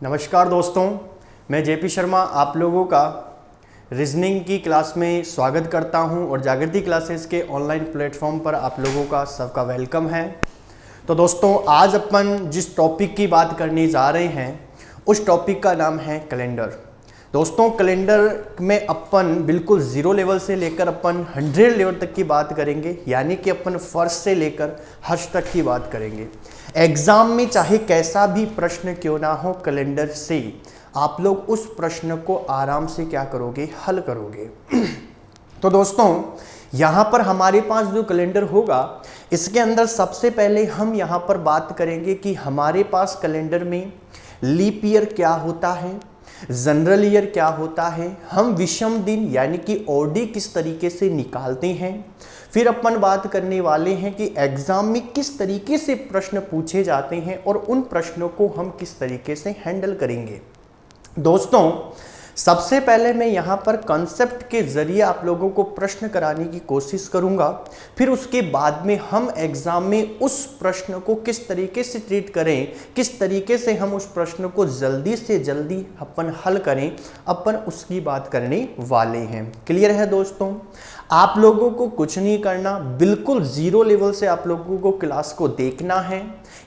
नमस्कार दोस्तों, मैं जेपी शर्मा आप लोगों का रीजनिंग की क्लास में स्वागत करता हूं और जागृति क्लासेस के ऑनलाइन प्लेटफॉर्म पर आप लोगों का सबका वेलकम है। तो दोस्तों, आज अपन जिस टॉपिक की बात करने जा रहे हैं उस टॉपिक का नाम है कैलेंडर। दोस्तों, कैलेंडर में अपन बिल्कुल ज़ीरो लेवल से लेकर अपन 100 लेवल तक की बात करेंगे, यानी कि अपन फर्स्ट से लेकर हर्ष तक की बात करेंगे। एग्जाम में चाहे कैसा भी प्रश्न क्यों ना हो, कैलेंडर से आप लोग उस प्रश्न को आराम से क्या करोगे, हल करोगे। तो दोस्तों, यहाँ पर हमारे पास जो कैलेंडर होगा, इसके अंदर सबसे पहले हम यहाँ पर बात करेंगे कि हमारे पास कैलेंडर में लीप ईयर क्या होता है, जनरल ईयर क्या होता है, हम विषम दिन यानी कि ओडी किस तरीके से निकालते हैं। फिर अपन बात करने वाले हैं कि एग्जाम में किस तरीके से प्रश्न पूछे जाते हैं और उन प्रश्नों को हम किस तरीके से हैंडल करेंगे। दोस्तों, सबसे पहले मैं यहाँ पर कॉन्सेप्ट के जरिए आप लोगों को प्रश्न कराने की कोशिश करूँगा। फिर उसके बाद में हम एग्जाम में उस प्रश्न को किस तरीके से ट्रीट करें, किस तरीके से हम उस प्रश्न को जल्दी से जल्दी अपन हल करें, अपन उसकी बात करने वाले हैं। क्लियर है दोस्तों? आप लोगों को कुछ नहीं करना, बिल्कुल ज़ीरो लेवल से आप लोगों को क्लास को देखना है,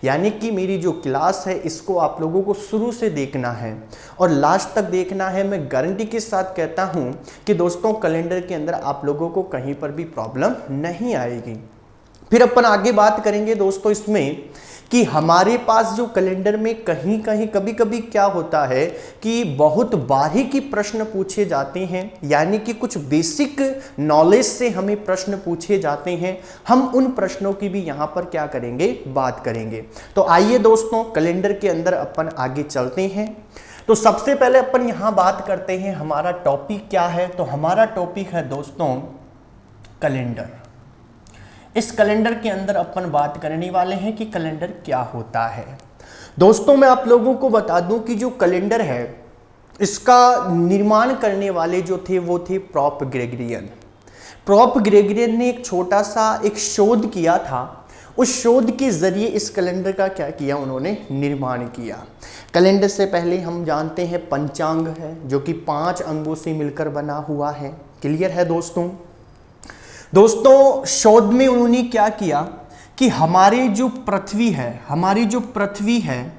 यानी कि मेरी जो क्लास है इसको आप लोगों को शुरू से देखना है और लास्ट तक देखना है। मैं गारंटी के साथ कहता हूं कि दोस्तों, कैलेंडर के अंदर आप लोगों को कहीं पर भी प्रॉब्लम नहीं आएगी। फिर अपन आगे बात करेंगे दोस्तों इसमें कि हमारे पास जो कैलेंडर में कहीं कहीं कभी कभी क्या होता है कि बहुत बारीकी प्रश्न पूछे जाते हैं, यानी कि कुछ बेसिक नॉलेज से हमें प्रश्न पूछे जाते हैं। हम उन प्रश्नों की भी यहाँ पर क्या करेंगे, बात करेंगे। तो आइए दोस्तों, कैलेंडर के अंदर अपन आगे चलते हैं। तो सबसे पहले अपन यहाँ बात करते हैं हमारा टॉपिक क्या है। तो हमारा टॉपिक है दोस्तों कैलेंडर। इस कैलेंडर के अंदर अपन बात करने वाले हैं कि कैलेंडर क्या होता है। दोस्तों, मैं आप लोगों को बता दूं कि जो कैलेंडर है इसका निर्माण करने वाले जो थे वो थे प्रोप ग्रेगरियन। प्रोप ग्रेगरियन ने एक छोटा सा एक शोध किया था। उस शोध के जरिए इस कैलेंडर का क्या किया, उन्होंने निर्माण किया। कैलेंडर से पहले हम जानते हैं पंचांग है, जो कि 5 अंगों से मिलकर बना हुआ है। क्लियर है दोस्तों? दोस्तों, शोध में उन्होंने क्या किया कि हमारी जो पृथ्वी है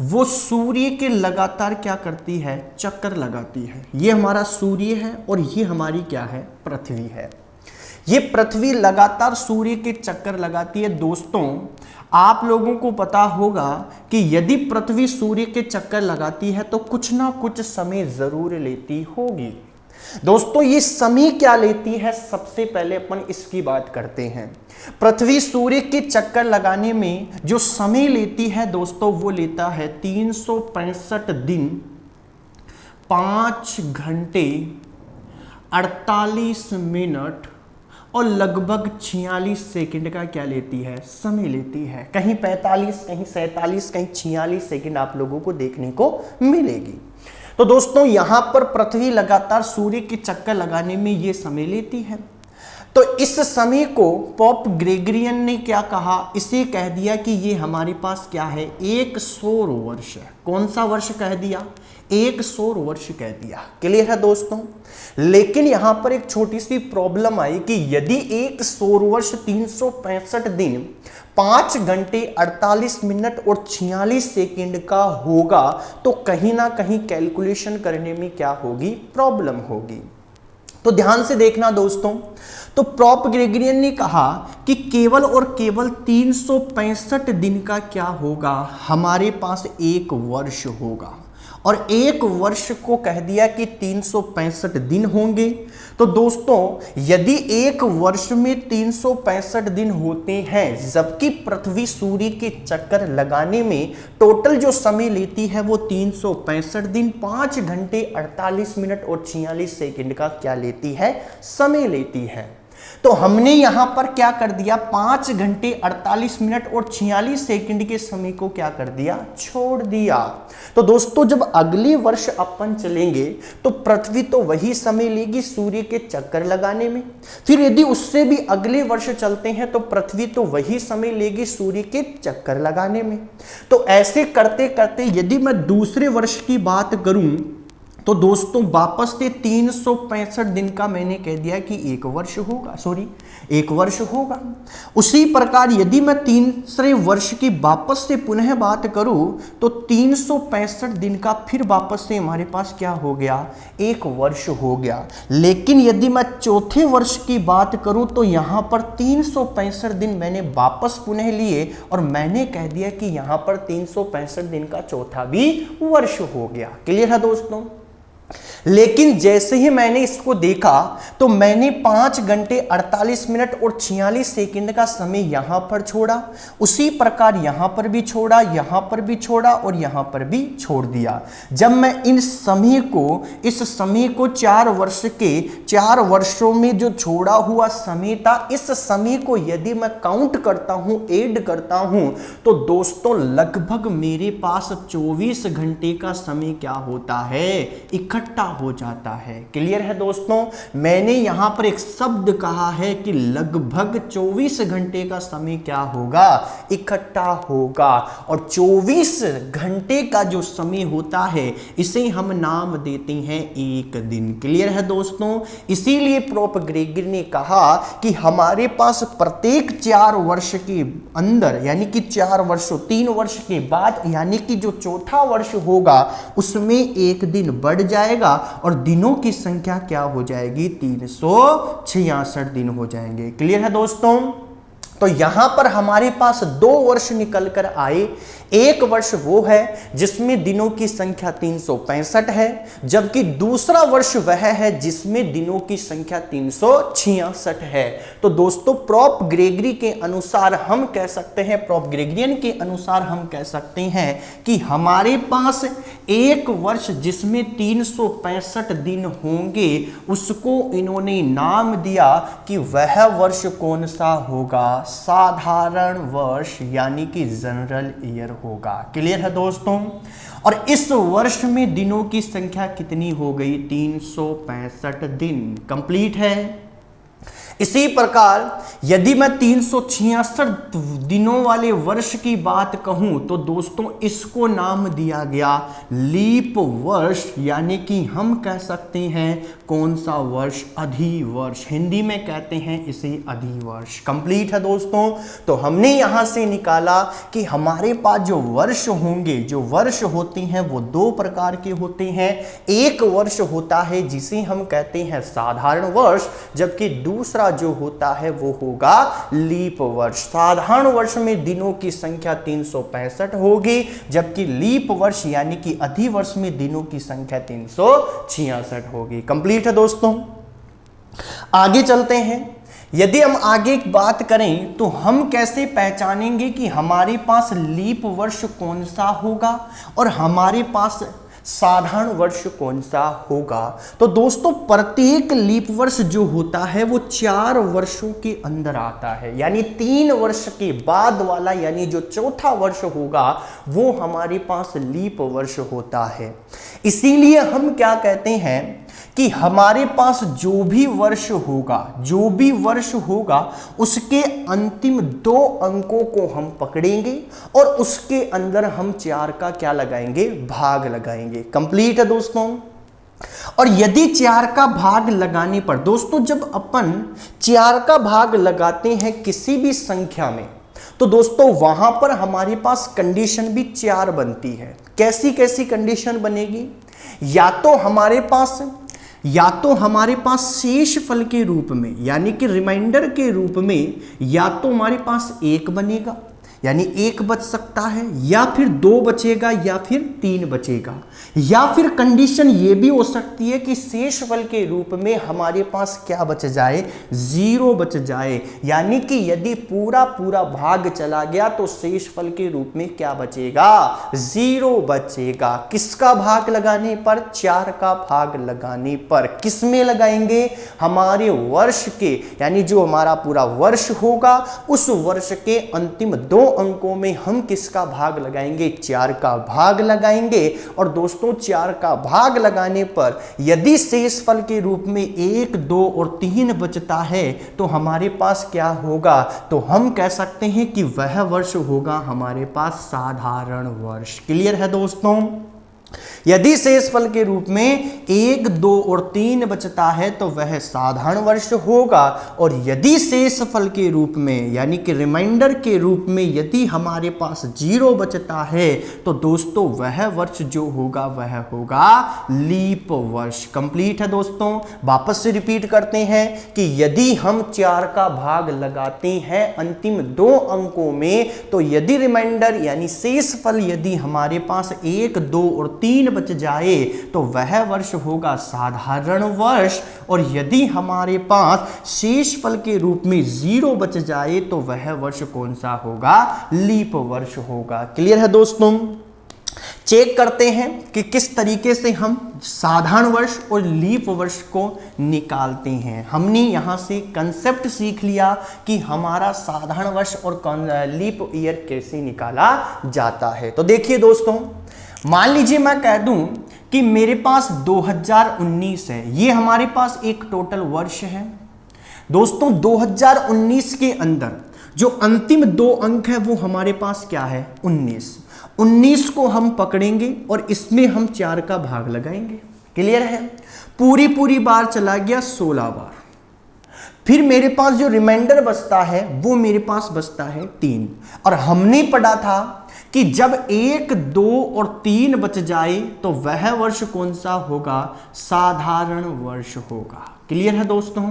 वो सूर्य के लगातार क्या करती है, चक्कर लगाती है। ये हमारा सूर्य है और ये हमारी क्या है, पृथ्वी है। ये पृथ्वी लगातार सूर्य के चक्कर लगाती है। दोस्तों, आप लोगों को पता होगा कि यदि पृथ्वी सूर्य के चक्कर लगाती है तो कुछ ना कुछ समय जरूर लेती होगी। दोस्तों, ये समय क्या लेती है, सबसे पहले अपन इसकी बात करते हैं। पृथ्वी सूर्य के चक्कर लगाने में जो समय लेती है दोस्तों, वो लेता है 365 दिन 5 घंटे 48 मिनट और लगभग 46 सेकंड का क्या लेती है, समय लेती है। कहीं 45, कहीं 47, कहीं 46 सेकंड आप लोगों को देखने को मिलेगी। तो दोस्तों, यहां पर पृथ्वी लगातार सूर्य के चक्कर लगाने में यह समय लेती है। तो इस समय को पोप ग्रेगरियन ने क्या कहा, इसे कह दिया कि ये हमारे पास क्या है, एक सौर वर्ष है। कौन सा वर्ष कह दिया, एक सौर वर्ष कह दिया। क्लियर है दोस्तों? लेकिन यहां पर एक छोटी सी प्रॉब्लम आई कि यदि एक सौर वर्ष 365 दिन 5 घंटे 48 मिनट और 46 सेकंड का होगा तो कहीं ना कहीं कैलकुलेशन करने में क्या होगी, प्रॉब्लम होगी। तो ध्यान से देखना दोस्तों। तो प्रोप ग्रेगरियन ने कहा कि केवल और केवल 365 दिन का क्या होगा, हमारे पास एक वर्ष होगा और एक वर्ष को कह दिया कि 365 दिन होंगे। तो दोस्तों, यदि एक वर्ष में 365 दिन होते हैं, जबकि पृथ्वी सूर्य के चक्कर लगाने में टोटल जो समय लेती है वो 365 दिन 5 घंटे 48 मिनट और 46 सेकंड का क्या लेती है, समय लेती है। तो हमने यहां पर क्या कर दिया, 5 घंटे 48 मिनट और 46 सेकंड के समय को क्या कर दिया, छोड़ दिया। तो दोस्तों जब अगले वर्ष अपन चलेंगे तो पृथ्वी तो वही समय लेगी सूर्य के चक्कर लगाने में, फिर यदि उससे भी अगले वर्ष चलते हैं तो पृथ्वी तो वही समय लेगी सूर्य के चक्कर लगाने में। तो ऐसे करते करते यदि मैं दूसरे वर्ष की बात करूं तो दोस्तों वापस से 365 दिन का मैंने कह दिया कि एक वर्ष होगा। उसी प्रकार यदि मैं तीसरे वर्ष की वापस से पुनः बात करूं तो 365 दिन का फिर वापस से हमारे पास क्या हो गया, एक वर्ष हो गया। लेकिन यदि मैं चौथे वर्ष की बात करूं तो यहां पर 365 दिन मैंने वापस पुनः लिए और मैंने कह दिया कि यहां पर 365 दिन का चौथा भी वर्ष हो गया। क्लियर है दोस्तों। लेकिन जैसे ही मैंने इसको देखा तो मैंने 5 घंटे 48 मिनट और 46 सेकंड का समय यहां पर छोड़ा, उसी प्रकार यहां पर भी छोड़ा, यहां पर भी छोड़ा और यहां पर भी छोड़ दिया। जब मैं इस समय को 4 वर्षों में जो छोड़ा हुआ समय था, इस समय को यदि मैं काउंट करता हूं, ऐड करता हूं, तो दोस्तों लगभग मेरे पास 24 घंटे का समय क्या होता है, इकट्ठा हो जाता है। क्लियर है दोस्तों। मैंने यहां पर एक शब्द कहा है कि लगभग 24 घंटे का समय क्या होगा, इकट्ठा होगा। और 24 घंटे का जो समय होता है इसे हम नाम देते हैं एक दिन। क्लियर है दोस्तों। इसीलिए पोप ग्रेगरी ने कहा कि हमारे पास प्रत्येक 4 वर्ष के अंदर, यानी कि 4 वर्षों 3 वर्ष के बाद, यानी कि जो चौथा वर्ष होगा उसमें एक दिन बढ़ जाएगा और दिनों की संख्या क्या हो जाएगी, 366 दिन हो जाएंगे। क्लियर है दोस्तों। तो यहां पर हमारे पास 2 वर्ष निकल कर आए। एक वर्ष वो है जिसमें दिनों की संख्या 365 है, जबकि दूसरा वर्ष वह है जिसमें दिनों की संख्या 366 है। तो दोस्तों पोप ग्रेगरी के अनुसार हम कह सकते हैं, पोप ग्रेगरियन के अनुसार हम कह सकते हैं कि हमारे पास एक वर्ष जिसमें 365 दिन होंगे उसको इन्होंने नाम दिया कि वह वर्ष कौन सा होगा, साधारण वर्ष, यानी कि जनरल ईयर होगा। क्लियर है दोस्तों। और इस वर्ष में दिनों की संख्या कितनी हो गई, 365 दिन कंप्लीट है। इसी प्रकार यदि मैं 366 दिनों वाले वर्ष की बात कहूं तो दोस्तों इसको नाम दिया गया लीप वर्ष, यानी कि हम कह सकते हैं कौन सा वर्ष, अधिवर्ष। हिंदी में कहते हैं इसे अधिवर्ष। कंप्लीट है दोस्तों। तो हमने यहां से निकाला कि हमारे पास जो वर्ष होंगे, जो वर्ष होते हैं वो 2 प्रकार के होते हैं। एक वर्ष होता है जिसे हम कहते हैं साधारण वर्ष, जबकि दूसरा जो होता है वो होगा लीप वर्ष। साधारण वर्ष में दिनों की संख्या 365 होगी, जबकि लीप वर्ष यानी कि अधिवर्ष में दिनों की संख्या 366 होगी। कंप्लीट है दोस्तों। आगे चलते हैं। यदि हम आगे एक बात करें तो हम कैसे पहचानेंगे कि हमारे पास लीप वर्ष कौन सा होगा और हमारे पास साधारण वर्ष कौन सा होगा। तो दोस्तों प्रत्येक लीप वर्ष जो होता है वो 4 वर्षों के अंदर आता है, यानी 3 वर्ष के बाद वाला, यानी जो चौथा वर्ष होगा वो हमारे पास लीप वर्ष होता है। इसीलिए हम क्या कहते हैं कि हमारे पास जो भी वर्ष होगा उसके अंतिम 2 अंकों को हम पकड़ेंगे और उसके अंदर हम 4 का क्या लगाएंगे, भाग लगाएंगे। कंप्लीट है दोस्तों। और यदि 4 का भाग लगाने पर दोस्तों, जब अपन 4 का भाग लगाते हैं किसी भी संख्या में तो दोस्तों वहां पर हमारे पास कंडीशन भी 4 बनती है। कैसी कैसी कंडीशन बनेगी, या तो हमारे पास शेष फल के रूप में, यानी कि रिमाइंडर के रूप में, या तो हमारे पास 1 बनेगा, यानी 1 बच सकता है, या फिर 2 बचेगा, या फिर 3 बचेगा, या फिर कंडीशन ये भी हो सकती है कि शेषफल के रूप में हमारे पास क्या बच जाए, 0 बच जाए। यानी कि यदि पूरा पूरा भाग चला गया तो शेषफल के रूप में क्या बचेगा, 0 बचेगा। किसका भाग लगाने पर, 4 का भाग लगाने पर। किस में लगाएंगे, हमारे वर्ष के, यानी जो हमारा पूरा वर्ष होगा उस वर्ष के अंतिम 2 अंकों में हम किसका भाग लगाएंगे, 4 का भाग लगाएंगे। और दोस्तों 4 का भाग लगाने पर यदि शेषफल के रूप में 1, 2 और 3 बचता है तो हमारे पास क्या होगा, तो हम कह सकते हैं कि वह वर्ष होगा हमारे पास साधारण वर्ष। क्लियर है दोस्तों। यदि शेषफल के रूप में 1, 2 और 3 बचता है तो वह साधारण वर्ष होगा। और यदि शेषफल के रूप में, यानी कि रिमाइंडर के रूप में यदि हमारे पास 0 बचता है तो दोस्तों वह वर्ष जो होगा वह होगा लीप वर्ष। कंप्लीट है दोस्तों। वापस से रिपीट करते हैं कि यदि हम 4 का भाग लगाते हैं अंतिम 2 अंकों में तो यदि रिमाइंडर यानी शेषफल यदि हमारे पास 1, 2 और 3 बच जाए तो वह वर्ष होगा साधारण वर्ष। और यदि हमारे पास शेषफल के रूप में 0 बच जाए तो वह वर्ष कौन सा होगा, लीप वर्ष होगा। क्लियर है दोस्तों। चेक करते हैं कि किस तरीके से हम साधारण वर्ष और लीप वर्ष को निकालते हैं। हमने यहां से कंसेप्ट सीख लिया कि हमारा साधारण वर्ष और लीप ईयर कैसे निकाला जाता है। तो देखिए दोस्तों, मान लीजिए मैं कह दूं कि मेरे पास 2019 है, ये हमारे पास एक टोटल वर्ष है। दोस्तों 2019 के अंदर जो अंतिम 2 अंक है वो हमारे पास क्या है, 19 को हम पकड़ेंगे और इसमें हम 4 का भाग लगाएंगे। क्लियर है। पूरी बार चला गया 16 बार। फिर मेरे पास जो रिमाइंडर बचता है वो मेरे पास बचता है 3। और हमने पढ़ा था कि जब 1, 2 और 3 बच जाए तो वह वर्ष कौन सा होगा, साधारण वर्ष होगा। क्लियर है दोस्तों।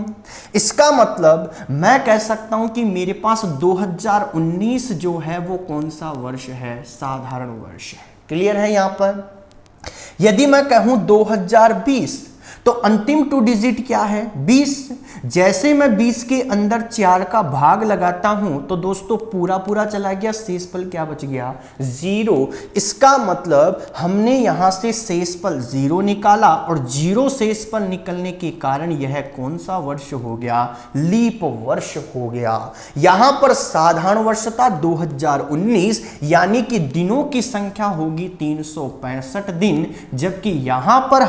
इसका मतलब मैं कह सकता हूं कि मेरे पास 2019 जो है वो कौन सा वर्ष है, साधारण वर्ष है। क्लियर है। यहां पर यदि मैं कहूं 2020 तो अंतिम 2 डिजिट क्या है, 20। जैसे मैं 20 के अंदर 4 का भाग लगाता हूं तो दोस्तों पूरा चला गया, शेषफल क्या बच गया, 0। इसका मतलब हमने यहां से शेषफल 0 निकाला और 0 शेषफल निकलने के कारण यह कौन सा वर्ष हो गया, लीप वर्ष हो गया। यहां पर साधारण वर्ष था 2019, यानी कि दिनों की संख्या होगी 365 दिन, जबकि यहां पर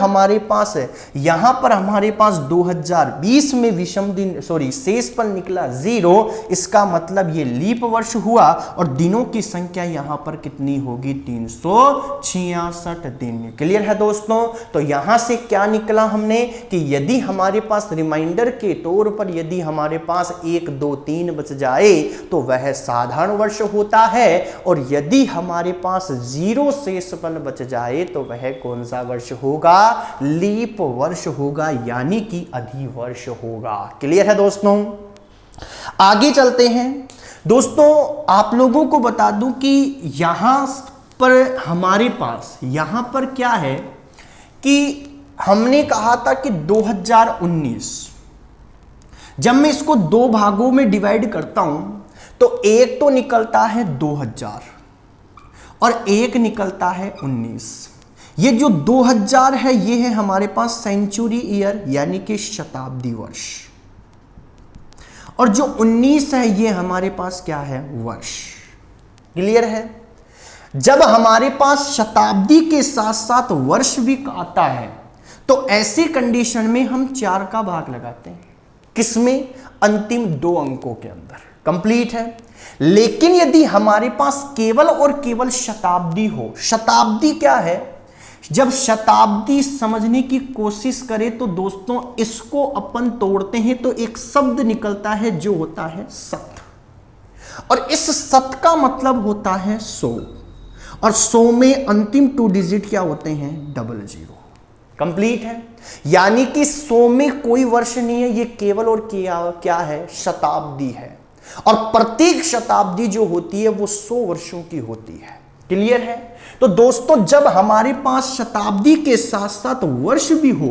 हमारे पास 2020 में विषम दिन शेषफल निकला 0। इसका मतलब ये लीप वर्ष हुआ और दिनों की संख्या यहां पर कितनी होगी, 366 दिन। क्लियर है दोस्तों। तो यहां से क्या निकला हमने कि यदि हमारे पास रिमाइंडर के तौर पर यदि हमारे पास 1, 2, 3 बच जाए तो वह साधारण वर्ष होता है। और यदि हमारे पास 0 शेषफल बच जाए तो वह कौन सा वर्ष होगा, लीप वर्ष होगा, यानी कि अधिवर्ष होगा। क्लियर है दोस्तों। आगे चलते हैं। दोस्तों आप लोगों को बता दूं कि यहां पर हमारे पास यहां पर क्या है कि हमने कहा था कि 2019, जब मैं इसको 2 भागों में डिवाइड करता हूं तो एक तो निकलता है 2000 और एक निकलता है 19। ये जो 2000 है ये है हमारे पास सेंचुरी ईयर, यानी कि शताब्दी वर्ष। और जो 19 है ये हमारे पास क्या है, वर्ष। क्लियर है। जब हमारे पास शताब्दी के साथ साथ वर्ष भी आता है तो ऐसी कंडीशन में हम 4 का भाग लगाते हैं। किसमें, अंतिम 2 अंकों के अंदर। कंप्लीट है। लेकिन यदि हमारे पास केवल और केवल शताब्दी हो, शताब्दी क्या है, जब शताब्दी समझने की कोशिश करें तो दोस्तों इसको अपन तोड़ते हैं तो एक शब्द निकलता है जो होता है शत। और इस शत का मतलब होता है 100। और 100 में अंतिम 2 डिजिट क्या होते हैं, 00। कंप्लीट है। यानी कि 100 में कोई वर्ष नहीं है, ये केवल और क्या है, शताब्दी है। और प्रत्येक शताब्दी जो होती है वो 100 वर्षों की होती है। क्लियर है? तो दोस्तों जब हमारे पास शताब्दी के साथ साथ वर्ष भी हो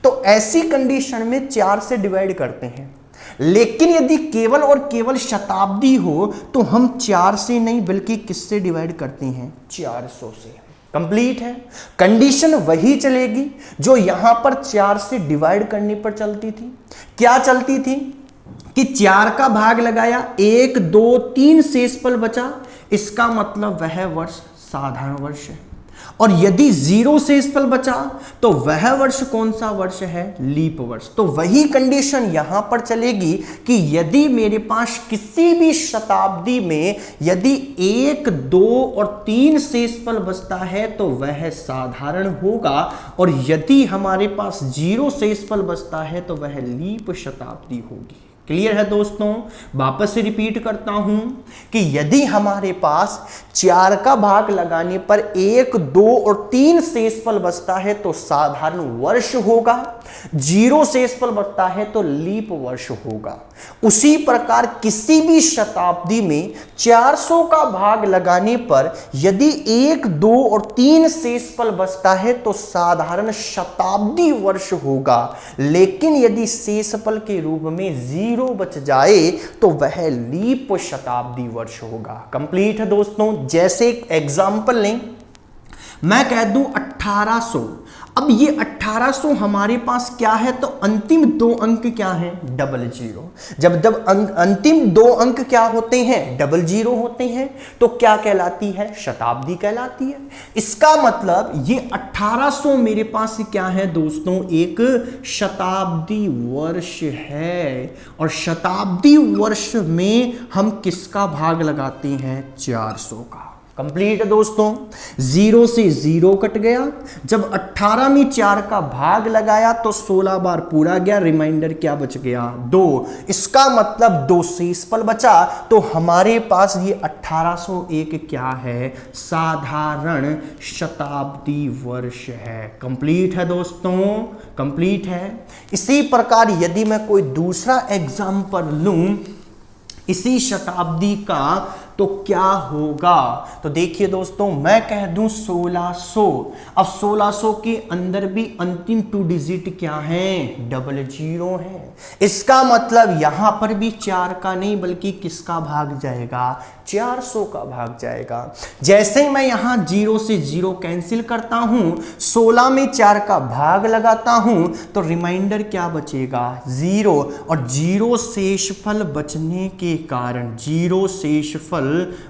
तो ऐसी कंडीशन में 4 से डिवाइड करते हैं, लेकिन यदि केवल और केवल शताब्दी हो तो हम 4 से नहीं बल्कि किससे डिवाइड करते हैं? 400 से। कंप्लीट है? कंडीशन वही चलेगी जो यहां पर 4 से डिवाइड करने पर चलती थी। क्या चलती थी? कि 4 का भाग लगाया, 1 2 3 शेषफल बचा, इसका मतलब वह वर्ष साधारण वर्ष है। और यदि 0 शेषफल बचा तो वह वर्ष कौन सा वर्ष है? लीप वर्ष। तो वही कंडीशन यहां पर चलेगी कि यदि मेरे पास किसी भी शताब्दी में यदि 1 2 और 3 शेषफल बचता है तो वह साधारण होगा, और यदि हमारे पास 0 शेषफल बचता है तो वह लीप शताब्दी होगी। क्लियर है दोस्तों? वापस से रिपीट करता हूं कि यदि हमारे पास 4 का भाग लगाने पर 1 2 और 3 शेषफल बचता है तो साधारण वर्ष होगा, 0 शेषफल बचता है तो लीप वर्ष होगा। उसी प्रकार किसी भी शताब्दी में 400 का भाग लगाने पर यदि 1 2 और 3 शेषफल बचता है तो साधारण शताब्दी वर्ष होगा, लेकिन यदि शेषफल के रूप में 0 बच जाए तो वह लीप शताब्दी वर्ष होगा। कंप्लीट है दोस्तों? जैसे एक एग्जांपल लें, मैं कह दूं 1800। अब ये 1800 हमारे पास क्या है? तो अंतिम 2 अंक क्या है? 00। जब अंतिम 2 अंक क्या होते हैं? 00 होते हैं, तो क्या कहलाती है? शताब्दी कहलाती है। इसका मतलब ये 1800 मेरे पास क्या है दोस्तों? एक शताब्दी वर्ष है, और शताब्दी वर्ष में हम किसका भाग लगाते हैं? 400 का। कंप्लीट है दोस्तों? 0 से 0 कट गया, जब 18 में 4 का भाग लगाया तो 16 बार पूरा गया, रिमाइंडर क्या बच गया? 2। इसका मतलब 2 शेषफल बचा, तो हमारे पास ये 1801 क्या है? साधारण शताब्दी वर्ष है। कंप्लीट है दोस्तों? कंप्लीट है। इसी प्रकार यदि मैं कोई दूसरा एग्जाम्पल लूं इसी शताब्दी का तो क्या होगा? तो देखिए दोस्तों, मैं कह दूं 1600। अब 1600 के अंदर भी अंतिम 2 डिजिट क्या है? 00 है। इसका मतलब यहां पर भी 4 का नहीं बल्कि किसका भाग जाएगा? 400 का भाग जाएगा। जैसे ही मैं यहां 0 से 0 कैंसिल करता हूं, 16 में 4 का भाग लगाता हूं तो रिमाइंडर क्या बचेगा? 0। और 0 शेषफल बचने के कारण, 0 शेषफल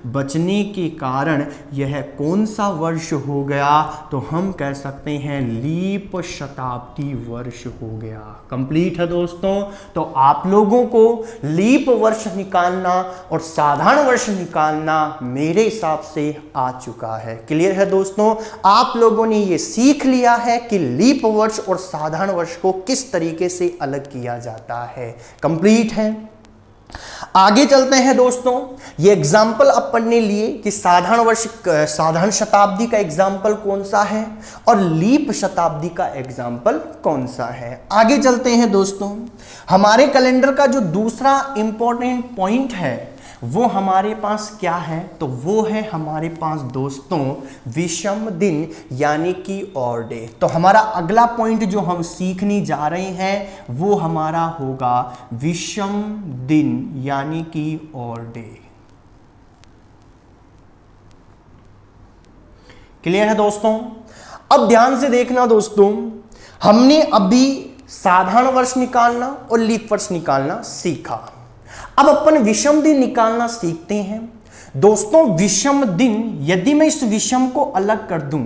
बचने के कारण यह कौन सा वर्ष हो गया? तो हम कह सकते हैं लीप शताब्दी वर्ष हो गया। कंप्लीट है दोस्तों? तो आप लोगों को लीप वर्ष निकालना और साधारण वर्ष निकालना मेरे हिसाब से आ चुका है। क्लियर है दोस्तों? आप लोगों ने ये सीख लिया है कि लीप वर्ष और साधारण वर्ष को किस तरीके से अलग किया जाता है। कंप्लीट है। आगे चलते हैं दोस्तों। ये एग्जाम्पल अपन ने लिए कि साधारण वर्ष, साधारण शताब्दी का एग्जाम्पल कौन सा है और लीप शताब्दी का एग्जाम्पल कौन सा है। आगे चलते हैं दोस्तों। हमारे कैलेंडर का जो दूसरा इंपॉर्टेंट पॉइंट है वो हमारे पास क्या है? तो वो है हमारे पास दोस्तों विषम दिन यानी कि ऑड डे। तो हमारा अगला पॉइंट जो हम सीखने जा रहे हैं वो हमारा होगा विषम दिन यानी कि ऑड डे। क्लियर है दोस्तों? अब ध्यान से देखना दोस्तों, हमने अभी साधारण वर्ष निकालना और लीप वर्ष निकालना सीखा। अब अपन विषम दिन निकालना सीखते हैं। दोस्तों विषम दिन, यदि मैं इस विषम को अलग कर दूं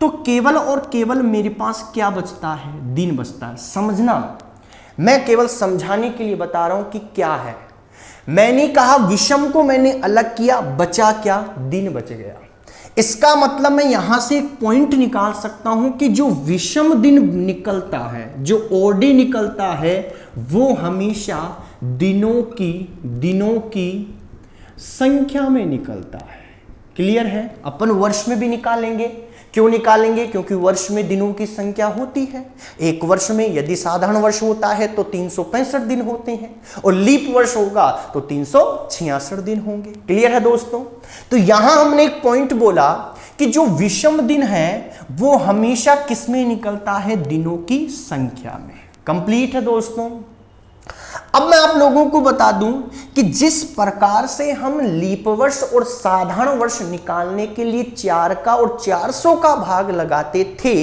तो केवल और केवल मेरे पास क्या बचता है? दिन बचता है। समझना, मैं केवल समझाने के लिए बता रहा हूं कि क्या है। मैंने कहा विषम को मैंने अलग किया, बचा क्या? दिन बच गया। इसका मतलब मैं यहां से एक पॉइंट निकाल सकता हूं कि जो विषम दिन निकलता है, जो ऑड डे निकलता है, वो हमेशा दिनों की संख्या में निकलता है। क्लियर है? अपन वर्ष में भी निकालेंगे क्यों निकालेंगे? क्योंकि वर्ष में दिनों की संख्या होती है। एक वर्ष में यदि साधारण वर्ष होता है तो 365 दिन होते हैं और लीप वर्ष होगा तो 366 दिन होंगे। क्लियर है दोस्तों? तो यहां हमने एक पॉइंट बोला कि जो विषम दिन है वो हमेशा किसमें निकलता है? दिनों की संख्या में। कंप्लीट है दोस्तों। अब मैं आप लोगों को बता दूं कि जिस प्रकार से हम लीप वर्ष और साधारण वर्ष निकालने के लिए 4 का और 400 का भाग लगाते थे,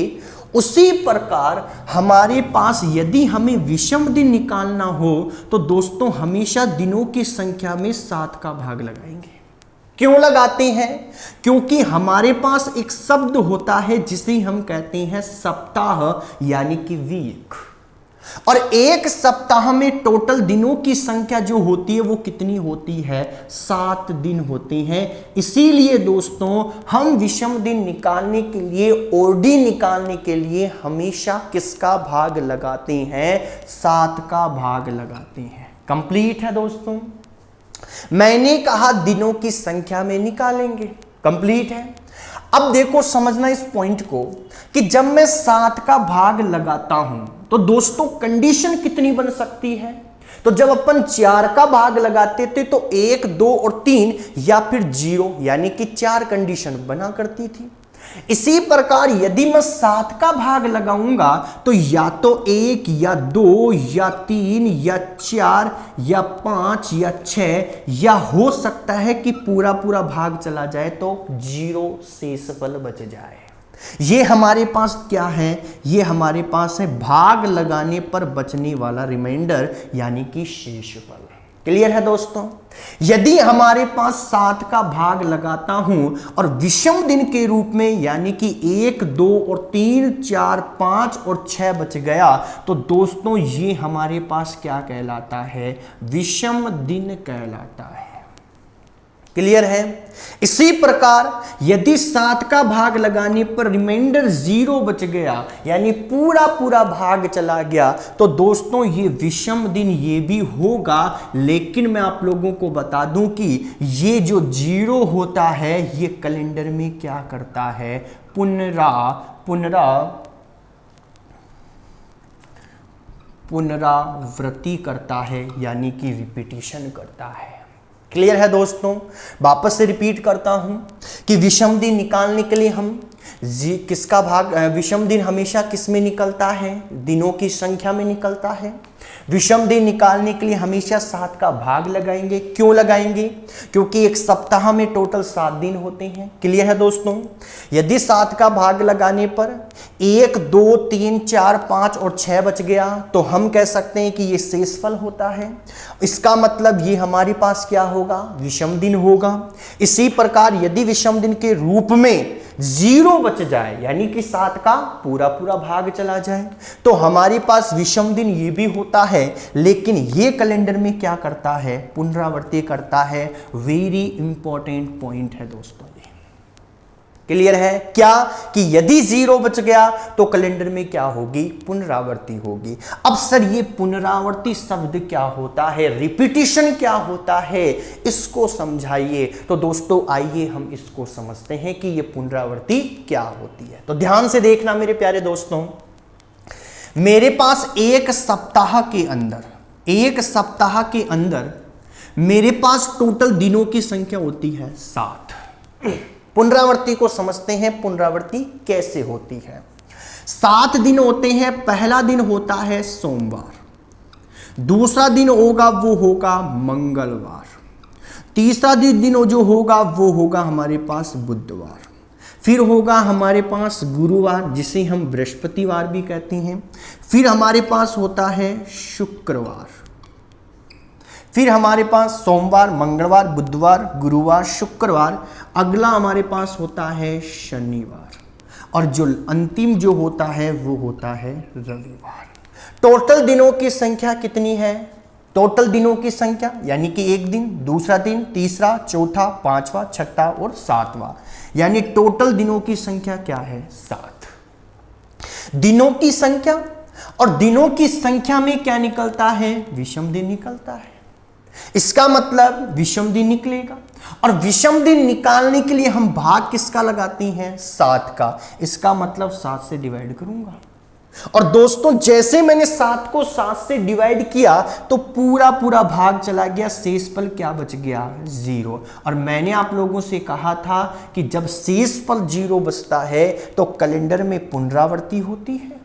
उसी प्रकार हमारे पास यदि हमें विषम दिन निकालना हो तो दोस्तों हमेशा दिनों की संख्या में 7 का भाग लगाएंगे। क्यों लगाते हैं? क्योंकि हमारे पास एक शब्द होता है जिसे हम कहते हैं सप्ताह यानी कि वीक, और एक सप्ताह में टोटल दिनों की संख्या जो होती है वो कितनी होती है? 7 दिन होते हैं। इसीलिए दोस्तों हम विषम दिन निकालने के लिए, ओडी निकालने के लिए हमेशा किसका भाग लगाते हैं? 7 का भाग लगाते हैं। कंप्लीट है दोस्तों। मैंने कहा दिनों की संख्या में निकालेंगे। कंप्लीट है। अब देखो समझना इस पॉइंट को कि जब मैं 7 का भाग लगाता हूं तो दोस्तों कंडीशन कितनी बन सकती है? तो जब अपन 4 का भाग लगाते थे तो 1, 2 और 3 या फिर 0 यानी कि 4 कंडीशन बना करती थी। इसी प्रकार यदि मैं 7 का भाग लगाऊंगा तो या तो 1 या 2 या 3 या 4 या 5 या 6 या हो सकता है कि पूरा पूरा भाग चला जाए तो 0 शेषफल बच जाए। ये हमारे पास क्या है? ये हमारे पास है भाग लगाने पर बचने वाला रिमाइंडर यानी कि शेषफल। क्लियर है दोस्तों? यदि हमारे पास 7 का भाग लगाता हूं और विषम दिन के रूप में यानी कि 1, 2 और 3, 4, 5 और 6 बच गया तो दोस्तों ये हमारे पास क्या कहलाता है? विषम दिन कहलाता है। क्लियर है? इसी प्रकार यदि 7 का भाग लगाने पर रिमाइंडर 0 बच गया यानी पूरा पूरा भाग चला गया तो दोस्तों ये विषम दिन ये भी होगा। लेकिन मैं आप लोगों को बता दूं कि ये जो 0 होता है ये कैलेंडर में क्या करता है? पुनरावृत्ति करता है यानी कि रिपीटिशन करता है। क्लियर है दोस्तों? वापस से रिपीट करता हूं कि विषम दिन निकालने के लिए हम किसका भाग? विषम दिन हमेशा किस में निकलता है? दिनों की संख्या में निकलता है। विषम दिन निकालने के लिए हमेशा 7 का भाग लगाएंगे। क्यों लगाएंगे? क्योंकि एक सप्ताह में टोटल 7 दिन होते हैं। क्लियर है दोस्तों? यदि 7 का भाग लगाने पर 1, 2, 3, 4, 5 और 6 बच गया तो हम कह सकते हैं कि ये शेषफल होता है। इसका मतलब ये हमारे पास क्या होगा? विषम दिन होगा। इसी प्रकार यदि विषम दिन के रूप में 0 बच जाए यानी कि 7 का पूरा पूरा भाग चला जाए तो हमारे पास विषम दिन ये भी होता है। लेकिन ये कैलेंडर में क्या करता है? पुनरावृत्ति करता है। वेरी इंपॉर्टेंट पॉइंट है दोस्तों ये। क्लियर है? क्या कि यदि 0 बच गया तो कैलेंडर में क्या होगी? पुनरावृत्ति होगी। अब सर ये पुनरावृत्ति शब्द क्या होता है? रिपीटिशन क्या होता है? इसको समझाइए। तो दोस्तों आइए हम इसको समझते हैं कि ये पुनरावृत्ति क्या होती है। तो ध्यान से देखना मेरे प्यारे दोस्तों, मेरे पास एक सप्ताह के अंदर मेरे पास टोटल दिनों की संख्या होती है 7। पुनरावृत्ति को समझते हैं, पुनरावृत्ति कैसे होती है। 7 दिन होते हैं। पहला दिन होता है सोमवार, दूसरा दिन होगा वो होगा मंगलवार, तीसरा दिन जो होगा वो होगा हमारे पास बुधवार, फिर होगा हमारे पास गुरुवार जिसे हम बृहस्पतिवार भी कहते हैं, फिर हमारे पास होता है शुक्रवार, फिर हमारे पास सोमवार, मंगलवार, बुधवार, गुरुवार, शुक्रवार, अगला हमारे पास होता है शनिवार और जो अंतिम जो होता है वो होता है रविवार। टोटल दिनों की संख्या कितनी है? टोटल दिनों की संख्या यानी कि एक दिन, दूसरा दिन, तीसरा, चौथा, पांचवा, छठा और सातवां, यानी टोटल दिनों की संख्या क्या है? 7। दिनों की संख्या, और दिनों की संख्या में क्या निकलता है? विषम दिन निकलता है। इसका मतलब विषम दिन निकलेगा, और विषम दिन निकालने के लिए हम भाग किसका लगाते हैं? 7 का। इसका मतलब 7 से डिवाइड करूंगा, और दोस्तों जैसे मैंने 7 को 7 से डिवाइड किया तो पूरा पूरा भाग चला गया, शेषफल क्या बच गया? 0। और मैंने आप लोगों से कहा था कि जब शेषफल 0 बचता है तो कैलेंडर में पुनरावृत्ति होती है।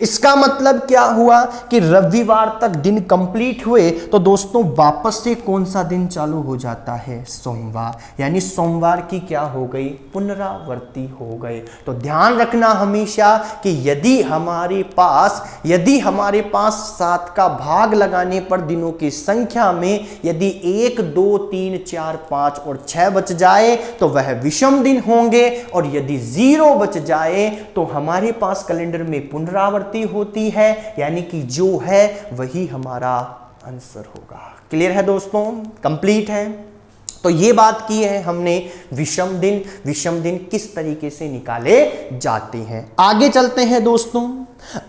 इसका मतलब क्या हुआ कि रविवार तक दिन कंप्लीट हुए तो दोस्तों वापस से कौन सा दिन चालू हो जाता है? सोमवार। यानी सोमवार की क्या हो गई? पुनरावृत्ति हो गई। तो ध्यान रखना हमेशा कि यदि हमारे पास 7 का भाग लगाने पर दिनों की संख्या में यदि 1, 2, 3, 4, 5 और 6 बच जाए तो वह विषम दिन होंगे, और यदि 0 बच जाए तो हमारे पास कैलेंडर में पुनरावृत्ति होती है, यानी कि जो है वही हमारा आंसर होगा। क्लियर है दोस्तों? कंप्लीट है। तो ये बात की है हमने विषम दिन किस तरीके से निकाले जाते हैं। आगे चलते हैं दोस्तों,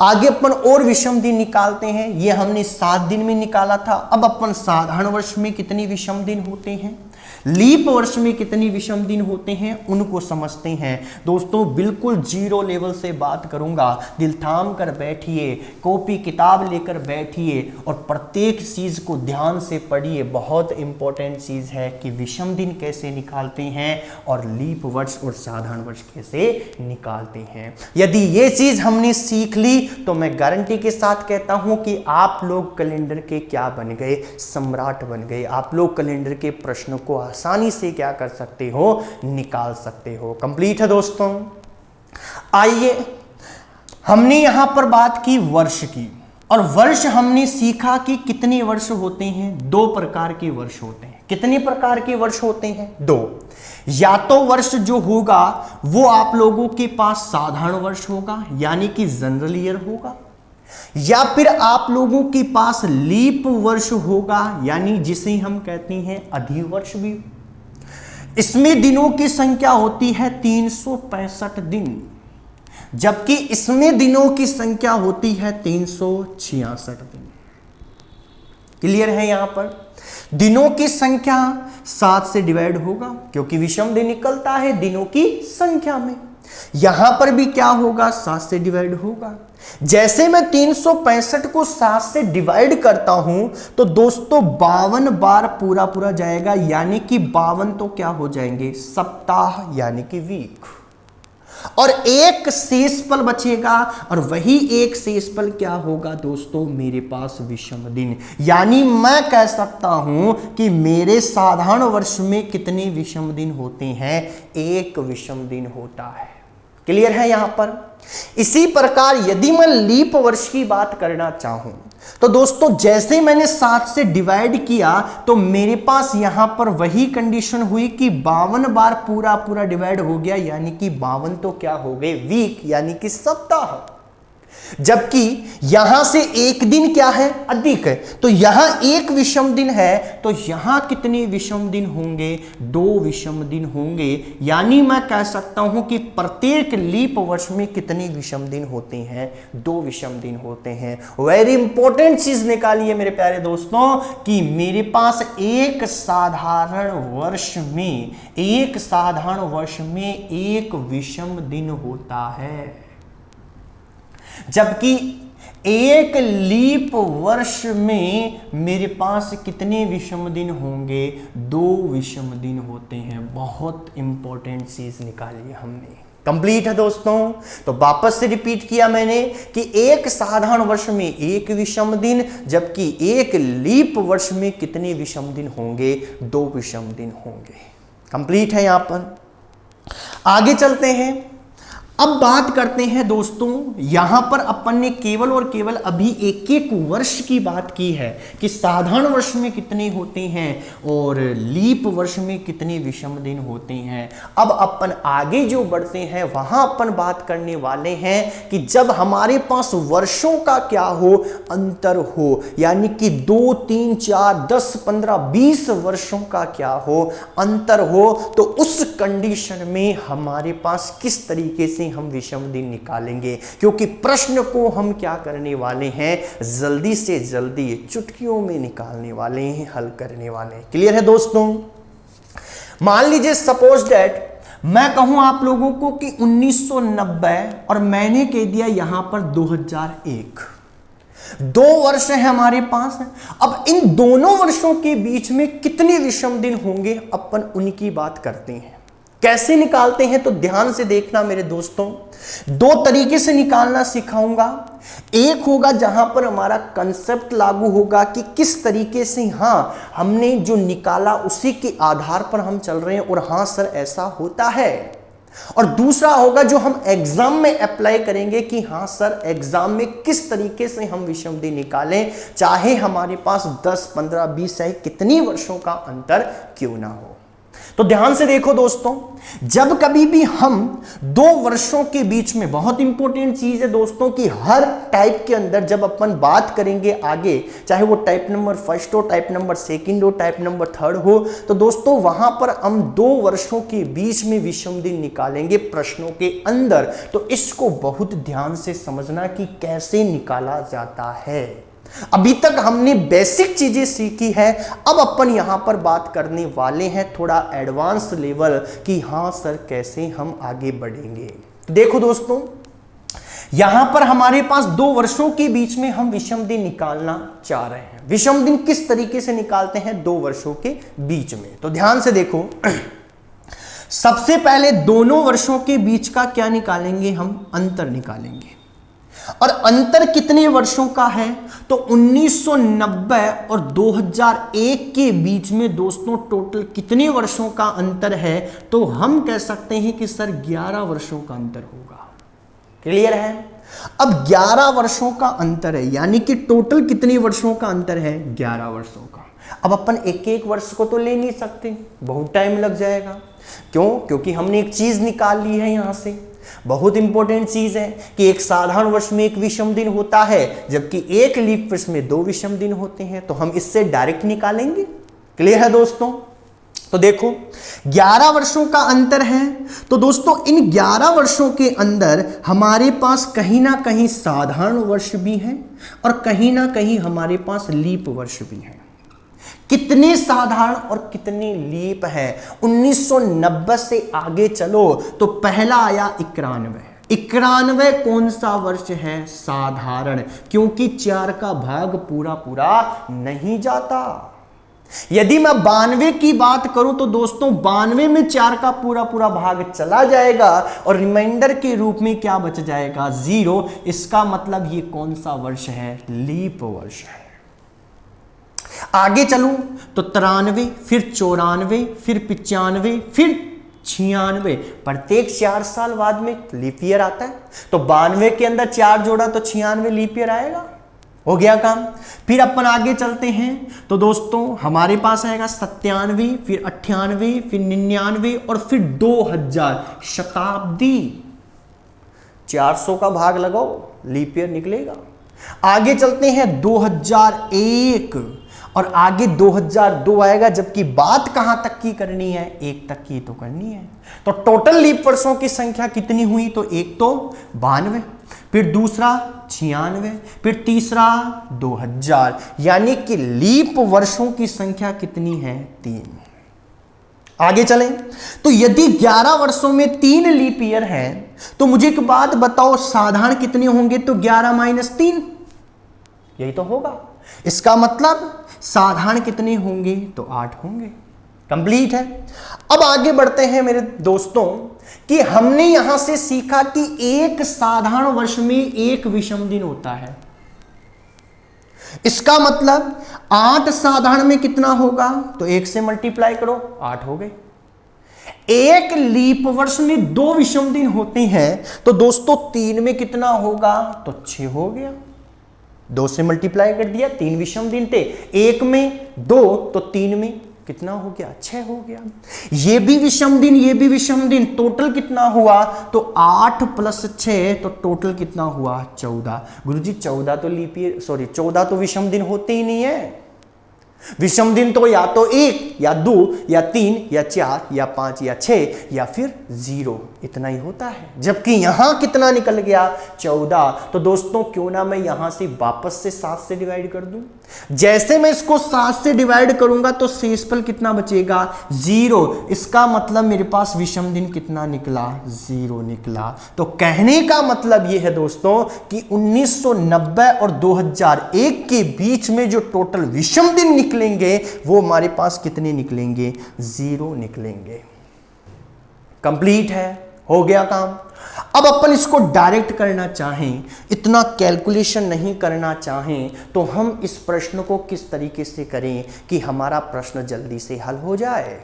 आगे अपन और विषम दिन निकालते हैं। ये हमने 7 दिन में निकाला था। अब अपन साधारण वर्ष में कितने विषम दिन होते हैं, लीप वर्ष में कितने विषम दिन होते हैं, उनको समझते हैं। दोस्तों बिल्कुल 0 लेवल से बात करूंगा, दिल थाम कर बैठिए, कॉपी किताब लेकर बैठिए और प्रत्येक चीज को ध्यान से पढ़िए। बहुत इंपॉर्टेंट चीज है कि विषम दिन कैसे निकालते हैं और लीप वर्ष और साधारण वर्ष कैसे निकालते हैं। यदि ये चीज हमने सीख ली तो मैं गारंटी के साथ कहता हूं कि आप लोग कैलेंडर के क्या बन गए? सम्राट बन गए। आप लोग कैलेंडर के प्रश्नों को आसानी से क्या कर सकते हो? निकाल सकते हो। कंप्लीट है दोस्तों। आइए, हमने यहां पर बात की वर्ष की, और वर्ष हमने सीखा कि कितने वर्ष होते हैं? 2 प्रकार के वर्ष होते हैं। कितने प्रकार के वर्ष होते हैं? 2। या तो वर्ष जो होगा वो आप लोगों के पास साधारण वर्ष होगा, यानी कि जनरल ईयर होगा, या फिर आप लोगों के पास लीप वर्ष होगा, यानी जिसे हम कहते हैं अधिवर्ष भी। इसमें दिनों की संख्या होती है 365 दिन, जबकि इसमें दिनों की संख्या होती है 366 दिन। क्लियर है? यहां पर दिनों की संख्या 7 से डिवाइड होगा, क्योंकि विषम दिन निकलता है दिनों की संख्या में। यहां पर भी क्या होगा? 7 से डिवाइड होगा। जैसे मैं 365 को 7 से डिवाइड करता हूं तो दोस्तों 52 बार पूरा जाएगा, यानी कि 52 तो क्या हो जाएंगे? सप्ताह, यानी कि वीक। और एक शेषफल बचेगा, और वही एक शेषफल क्या होगा दोस्तों? मेरे पास विषम दिन। यानी मैं कह सकता हूं कि मेरे साधारण वर्ष में कितने विषम दिन होते हैं? 1 विषम दिन होता है। क्लियर है यहां पर? इसी प्रकार यदि मैं लीप वर्ष की बात करना चाहूं तो दोस्तों जैसे मैंने 7 से डिवाइड किया तो मेरे पास यहां पर वही कंडीशन हुई कि 52 बार पूरा डिवाइड हो गया, यानी कि 52 तो क्या हो गए? वीक, यानी कि सप्ताह। जबकि यहां से एक दिन क्या है? अधिक है। तो यहां 1 विषम दिन है, तो यहां कितने विषम दिन होंगे? 2 विषम दिन होंगे। यानी मैं कह सकता हूं कि प्रत्येक लीप वर्ष में कितने विषम दिन होते हैं? 2 विषम दिन होते हैं। वेरी इंपॉर्टेंट चीज निकालिए मेरे प्यारे दोस्तों कि मेरे पास एक साधारण वर्ष में 1 विषम दिन होता है, जबकि एक लीप वर्ष में मेरे पास कितने विषम दिन होंगे? 2 विषम दिन होते हैं। बहुत इंपॉर्टेंट चीज निकाली हमने। कंप्लीट है दोस्तों। तो वापस से रिपीट किया मैंने कि एक साधारण वर्ष में 1 विषम दिन, जबकि एक लीप वर्ष में कितने विषम दिन होंगे? 2 विषम दिन होंगे। कंप्लीट है यहां पर। आगे चलते हैं। अब बात करते हैं दोस्तों, यहां पर अपन ने केवल और केवल अभी एक वर्ष की बात की है कि साधारण वर्ष में कितने होते हैं और लीप वर्ष में कितने विषम दिन होते हैं। अब अपन आगे जो बढ़ते हैं वहां अपन बात करने वाले हैं कि जब हमारे पास वर्षों का क्या हो? अंतर हो, यानी कि 2, 3, 4, 10, 15, 20 वर्षों का क्या हो? अंतर हो। तो उस कंडीशन में हमारे पास किस तरीके से से हम विषम दिन निकालेंगे, क्योंकि प्रश्न को हम क्या करने वाले हैं, जल्दी से जल्दी चुटकियों में निकालने वाले हैं, हल करने वाले हैं। क्लियर है दोस्तों? मान लीजिए सपोज दैट मैं कहूं आप लोगों को कि 1990 और मैंने कह दिया यहां पर 2001, 2 वर्ष है हमारे पास। अब इन दोनों वर्षों के बीच में कितने विषम दिन होंगे, अपन उनकी बात करते हैं। कैसे निकालते हैं तो ध्यान से देखना मेरे दोस्तों, 2 तरीके से निकालना सिखाऊंगा। एक होगा जहां पर हमारा कंसेप्ट लागू होगा कि किस तरीके से हमने जो निकाला उसी के आधार पर हम चल रहे हैं और सर ऐसा होता है। और दूसरा होगा जो हम एग्जाम में अप्लाई करेंगे कि सर एग्जाम में किस तरीके से हम विषम दिन निकालें, चाहे हमारे पास 10, 15, 20 चाहे कितनी वर्षों का अंतर क्यों ना हो। तो ध्यान से देखो दोस्तों, जब कभी भी हम 2 वर्षों के बीच में, बहुत इंपॉर्टेंट चीज है दोस्तों कि हर टाइप के अंदर जब अपन बात करेंगे आगे, चाहे वो टाइप नंबर 1 हो, टाइप नंबर 2 हो, टाइप नंबर 3 हो, तो दोस्तों वहां पर हम 2 वर्षों के बीच में विषम दिन निकालेंगे प्रश्नों के अंदर। तो इसको बहुत ध्यान से समझना कि कैसे निकाला जाता है। अभी तक हमने बेसिक चीजें सीखी है, अब अपन यहां पर बात करने वाले हैं थोड़ा एडवांस लेवल कि सर कैसे हम आगे बढ़ेंगे। देखो दोस्तों, यहां पर हमारे पास 2 वर्षों के बीच में हम विषम दिन निकालना चाह रहे हैं। विषम दिन किस तरीके से निकालते हैं 2 वर्षों के बीच में, तो ध्यान से देखो। सबसे पहले दोनों वर्षों के बीच का क्या निकालेंगे, हम अंतर निकालेंगे। और अंतर कितने वर्षों का है, तो 1990 और 2001 के बीच में दोस्तों टोटल कितने वर्षों का अंतर है, तो हम कह सकते हैं कि सर 11 वर्षों का अंतर होगा। क्लियर है? अब 11 वर्षों का अंतर है, यानी कि टोटल कितने वर्षों का अंतर है, 11 वर्षों का। अब अपन एक वर्ष को तो ले नहीं सकते, बहुत टाइम लग जाएगा। क्यों? क्योंकि हमने एक चीज निकाल ली है यहां से, बहुत इंपॉर्टेंट चीज है कि एक साधारण वर्ष में 1 विषम दिन होता है, जबकि एक लीप वर्ष में 2 विषम दिन होते हैं। तो हम इससे डायरेक्ट निकालेंगे। क्लियर है दोस्तों? तो देखो 11 वर्षों का अंतर है, तो दोस्तों इन 11 वर्षों के अंदर हमारे पास कहीं ना कहीं साधारण वर्ष भी हैं और कहीं ना कहीं हमारे पास लीप वर्ष भी हैं। कितने साधारण और कितने लीप है, 1990 से आगे चलो तो पहला आया 91। 91 कौन सा वर्ष है, साधारण, क्योंकि 4 का भाग पूरा पूरा नहीं जाता। यदि मैं 92 की बात करूं तो दोस्तों 92 में 4 का पूरा पूरा भाग चला जाएगा और रिमाइंडर के रूप में क्या बच जाएगा, 0। इसका मतलब ये कौन सा वर्ष है, लीप वर्ष है। आगे चलूं तो 93, फिर 94, फिर 95, फिर 96, प्रत्येक 4 साल बाद में लीप ईयर आता है। तो 92 के अंदर 4 जोड़ा तो 96 लीप ईयर आएगा। हो गया काम। फिर अपन आगे चलते हैं तो दोस्तों हमारे पास आएगा 97, फिर 98, फिर 99 और फिर 2000, शताब्दी। 400 का भाग लगाओ, लीप ईयर निकलेगा। आगे चलते हैं 2001 और आगे 2002 आएगा, जबकि बात कहां तक की करनी है, 1 तक की तो करनी है। तो टोटल लीप वर्षों की संख्या कितनी हुई, तो एक तो 92, फिर दूसरा 96, फिर तीसरा 2000, यानी कि लीप वर्षों की संख्या कितनी है, 3। आगे चलें तो यदि 11 वर्षों में 3 लीप ईयर है तो मुझे एक बात बताओ, साधारण कितने होंगे, तो 11 - 3, यही तो होगा। इसका मतलब साधारण कितने होंगे, तो 8 होंगे। कंप्लीट है। अब आगे बढ़ते हैं मेरे दोस्तों कि हमने यहां से सीखा कि एक साधारण वर्ष में 1 विषम दिन होता है। इसका मतलब 8 साधारण में कितना होगा, तो 1 से मल्टीप्लाई करो, 8 हो गए। एक लीप वर्ष में 2 विषम दिन होते हैं, तो दोस्तों 3 में कितना होगा, तो 6 हो गया। 2 से मल्टीप्लाई कर दिया, 3 विषम दिन थे, 1 में 2 तो 3 में कितना हो गया, 6 हो गया। ये भी विषम दिन, ये भी विषम दिन, टोटल कितना हुआ, तो 8 + 6, तो टोटल कितना हुआ, 14। गुरुजी 14 तो लीप ईयर, सॉरी 14 तो विषम दिन होते ही नहीं है। विषम दिन तो या तो 1 या 2 या 3 या 4 या 5 या 6 या फिर 0, इतना ही होता है। जबकि यहां कितना निकल गया, 14। तो दोस्तों क्यों ना मैं यहां से वापस से 7 से डिवाइड कर दूं। जैसे मैं इसको 7 से डिवाइड करूंगा तो शेषफल कितना बचेगा, 0। इसका मतलब मेरे पास विषम दिन कितना निकला, 0 निकला। तो कहने का मतलब यह है दोस्तों कि 1990 और 2001 के बीच में जो टोटल विषम दिन निकलेंगे वो हमारे पास कितने निकलेंगे, 0 निकलेंगे। कंप्लीट है, हो गया काम। अब अपन इसको डायरेक्ट करना चाहें, इतना कैलकुलेशन नहीं करना चाहें, तो हम इस प्रश्न को किस तरीके से करें कि हमारा प्रश्न जल्दी से हल हो जाए।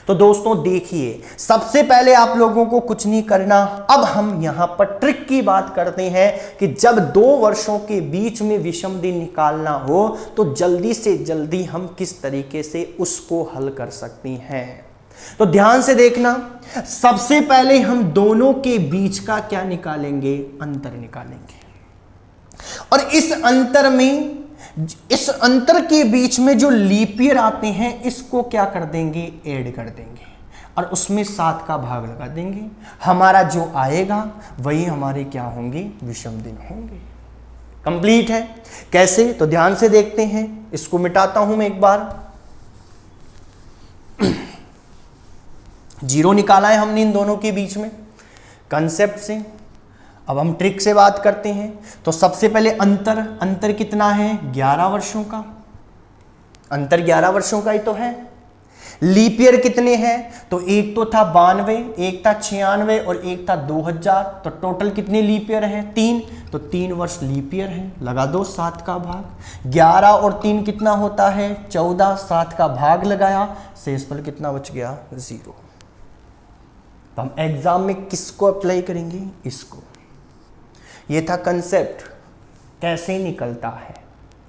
तो दोस्तों देखिए, सबसे पहले आप लोगों को कुछ नहीं करना। अब हम यहां पर ट्रिक की बात करते हैं कि जब 2 वर्षों के बीच में विषम दिन निकालना हो तो जल्दी से जल्दी हम किस तरीके से उसको हल कर सकते हैं। तो ध्यान से देखना, सबसे पहले हम दोनों के बीच का क्या निकालेंगे, अंतर निकालेंगे। और इस अंतर के बीच में जो लीप ईयर आते हैं इसको क्या कर देंगे, ऐड कर देंगे और उसमें 7 का भाग लगा देंगे। हमारा जो आएगा वही हमारे क्या होंगे, विषम दिन होंगे। कंप्लीट है। कैसे, तो ध्यान से देखते हैं। इसको मिटाता हूं मैं एक बार। 0 निकाला है हमने इन दोनों के बीच में कंसेप्ट से। अब हम ट्रिक से बात करते हैं। तो सबसे पहले अंतर कितना है, 11 वर्षों का। अंतर 11 वर्षों का ही तो है। लीप ईयर कितने हैं, तो एक तो था 92, एक था 96 और एक था 2000। तो टोटल कितने लीप ईयर हैं, 3। तो 3 वर्ष लीप ईयर है, लगा दो 7 का भाग। 11 और 3 कितना होता है, 14। 7 का भाग लगाया, शेषफल कितना बच गया, 0। तो हम एग्जाम में किसको अप्लाई करेंगे, इसको। ये था कंसेप्ट, कैसे निकलता है।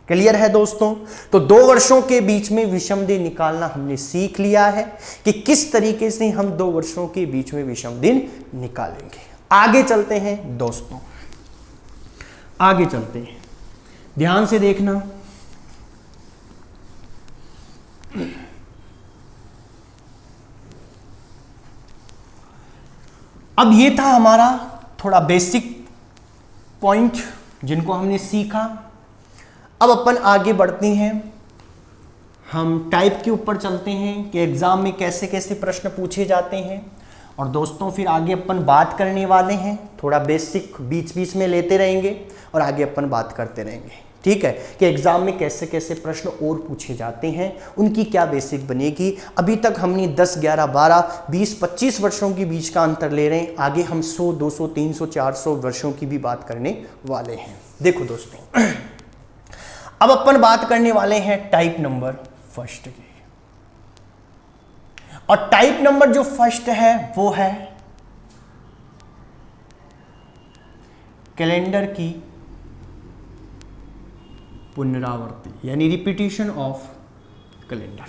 क्लियर है दोस्तों। तो 2 वर्षों के बीच में विषम दिन निकालना हमने सीख लिया है कि किस तरीके से हम 2 वर्षों के बीच में विषम दिन निकालेंगे। आगे चलते हैं दोस्तों, आगे चलते हैं। ध्यान से देखना। अब ये था हमारा थोड़ा बेसिक पॉइंट जिनको हमने सीखा। अब अपन आगे बढ़ते हैं, हम टाइप के ऊपर चलते हैं कि एग्जाम में कैसे कैसे प्रश्न पूछे जाते हैं। और दोस्तों फिर आगे अपन बात करने वाले हैं, थोड़ा बेसिक बीच बीच में लेते रहेंगे और आगे अपन बात करते रहेंगे। ठीक है, कि एग्जाम में कैसे कैसे प्रश्न और पूछे जाते हैं, उनकी क्या बेसिक बनेगी। अभी तक हमने 10, 11, 12, 20, 25 वर्षों के बीच का अंतर ले रहे हैं। आगे हम 100, 200, 300, 400 वर्षों की भी बात करने वाले हैं। देखो दोस्तों, अब अपन बात करने वाले हैं टाइप नंबर फर्स्ट की। और टाइप नंबर जो फर्स्ट है वो है कैलेंडर की पुनरावृत्ति, यानी रिपीटिशन ऑफ कैलेंडर।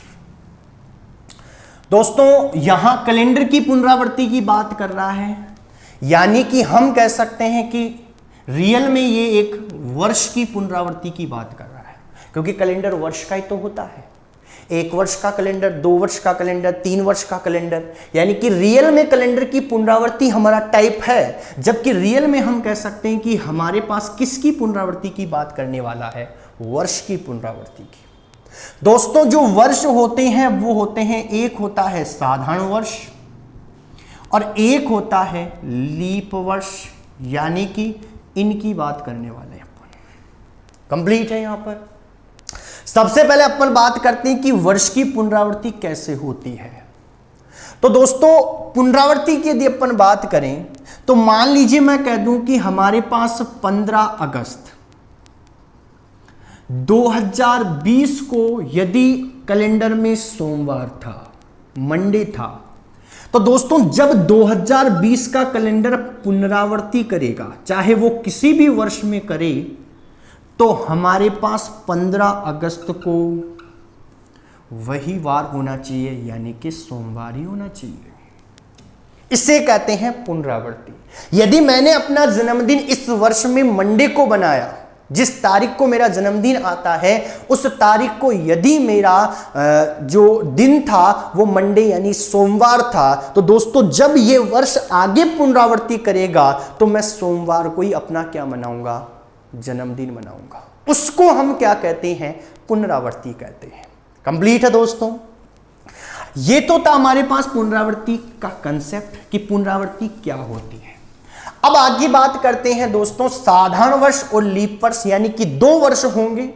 दोस्तों यहां कैलेंडर की पुनरावृत्ति की बात कर रहा है, यानी कि हम कह सकते हैं कि रियल में ये एक वर्ष की पुनरावृत्ति की बात कर रहा है, क्योंकि कैलेंडर वर्ष का ही तो होता है। 1 वर्ष का कैलेंडर, 2 वर्ष का कैलेंडर, 3 वर्ष का कैलेंडर, यानी कि रियल में कैलेंडर की पुनरावृत्ति हमारा टाइप है। जबकि रियल में हम कह सकते हैं कि हमारे पास किसकी पुनरावृत्ति की बात करने वाला है, वर्ष की पुनरावृत्ति की। दोस्तों जो वर्ष होते हैं वो होते हैं, एक होता है साधारण वर्ष और एक होता है लीप वर्ष, यानी कि इनकी बात करने वाले अपन। कंप्लीट है। यहां पर सबसे पहले अपन बात करते हैं कि वर्ष की पुनरावृत्ति कैसे होती है। तो दोस्तों पुनरावृत्ति की यदि अपन बात करें तो मान लीजिए मैं कह दूं कि हमारे पास 15 अगस्त 2020 को यदि कैलेंडर में सोमवार था, मंडे था, तो दोस्तों जब 2020 का कैलेंडर पुनरावृत्ति करेगा, चाहे वो किसी भी वर्ष में करे, तो हमारे पास 15 अगस्त को वही वार होना चाहिए, यानी कि सोमवार ही होना चाहिए। इसे कहते हैं पुनरावृत्ति। यदि मैंने अपना जन्मदिन इस वर्ष में मंडे को बनाया जिस तारीख को मेरा जन्मदिन आता है उस तारीख को यदि मेरा जो दिन था वो मंडे यानी सोमवार था, तो दोस्तों जब ये वर्ष आगे पुनरावृत्ति करेगा तो मैं सोमवार को ही अपना क्या मनाऊंगा, जन्मदिन मनाऊंगा। उसको हम क्या कहते हैं, पुनरावृत्ति कहते हैं। कंप्लीट है दोस्तों। ये तो था हमारे पास पुनरावृत्ति का कंसेप्ट कि पुनरावृत्ति क्या होती है। अब आगे बात करते हैं दोस्तों साधारण वर्ष और लीप वर्ष, यानी कि 2 वर्ष होंगे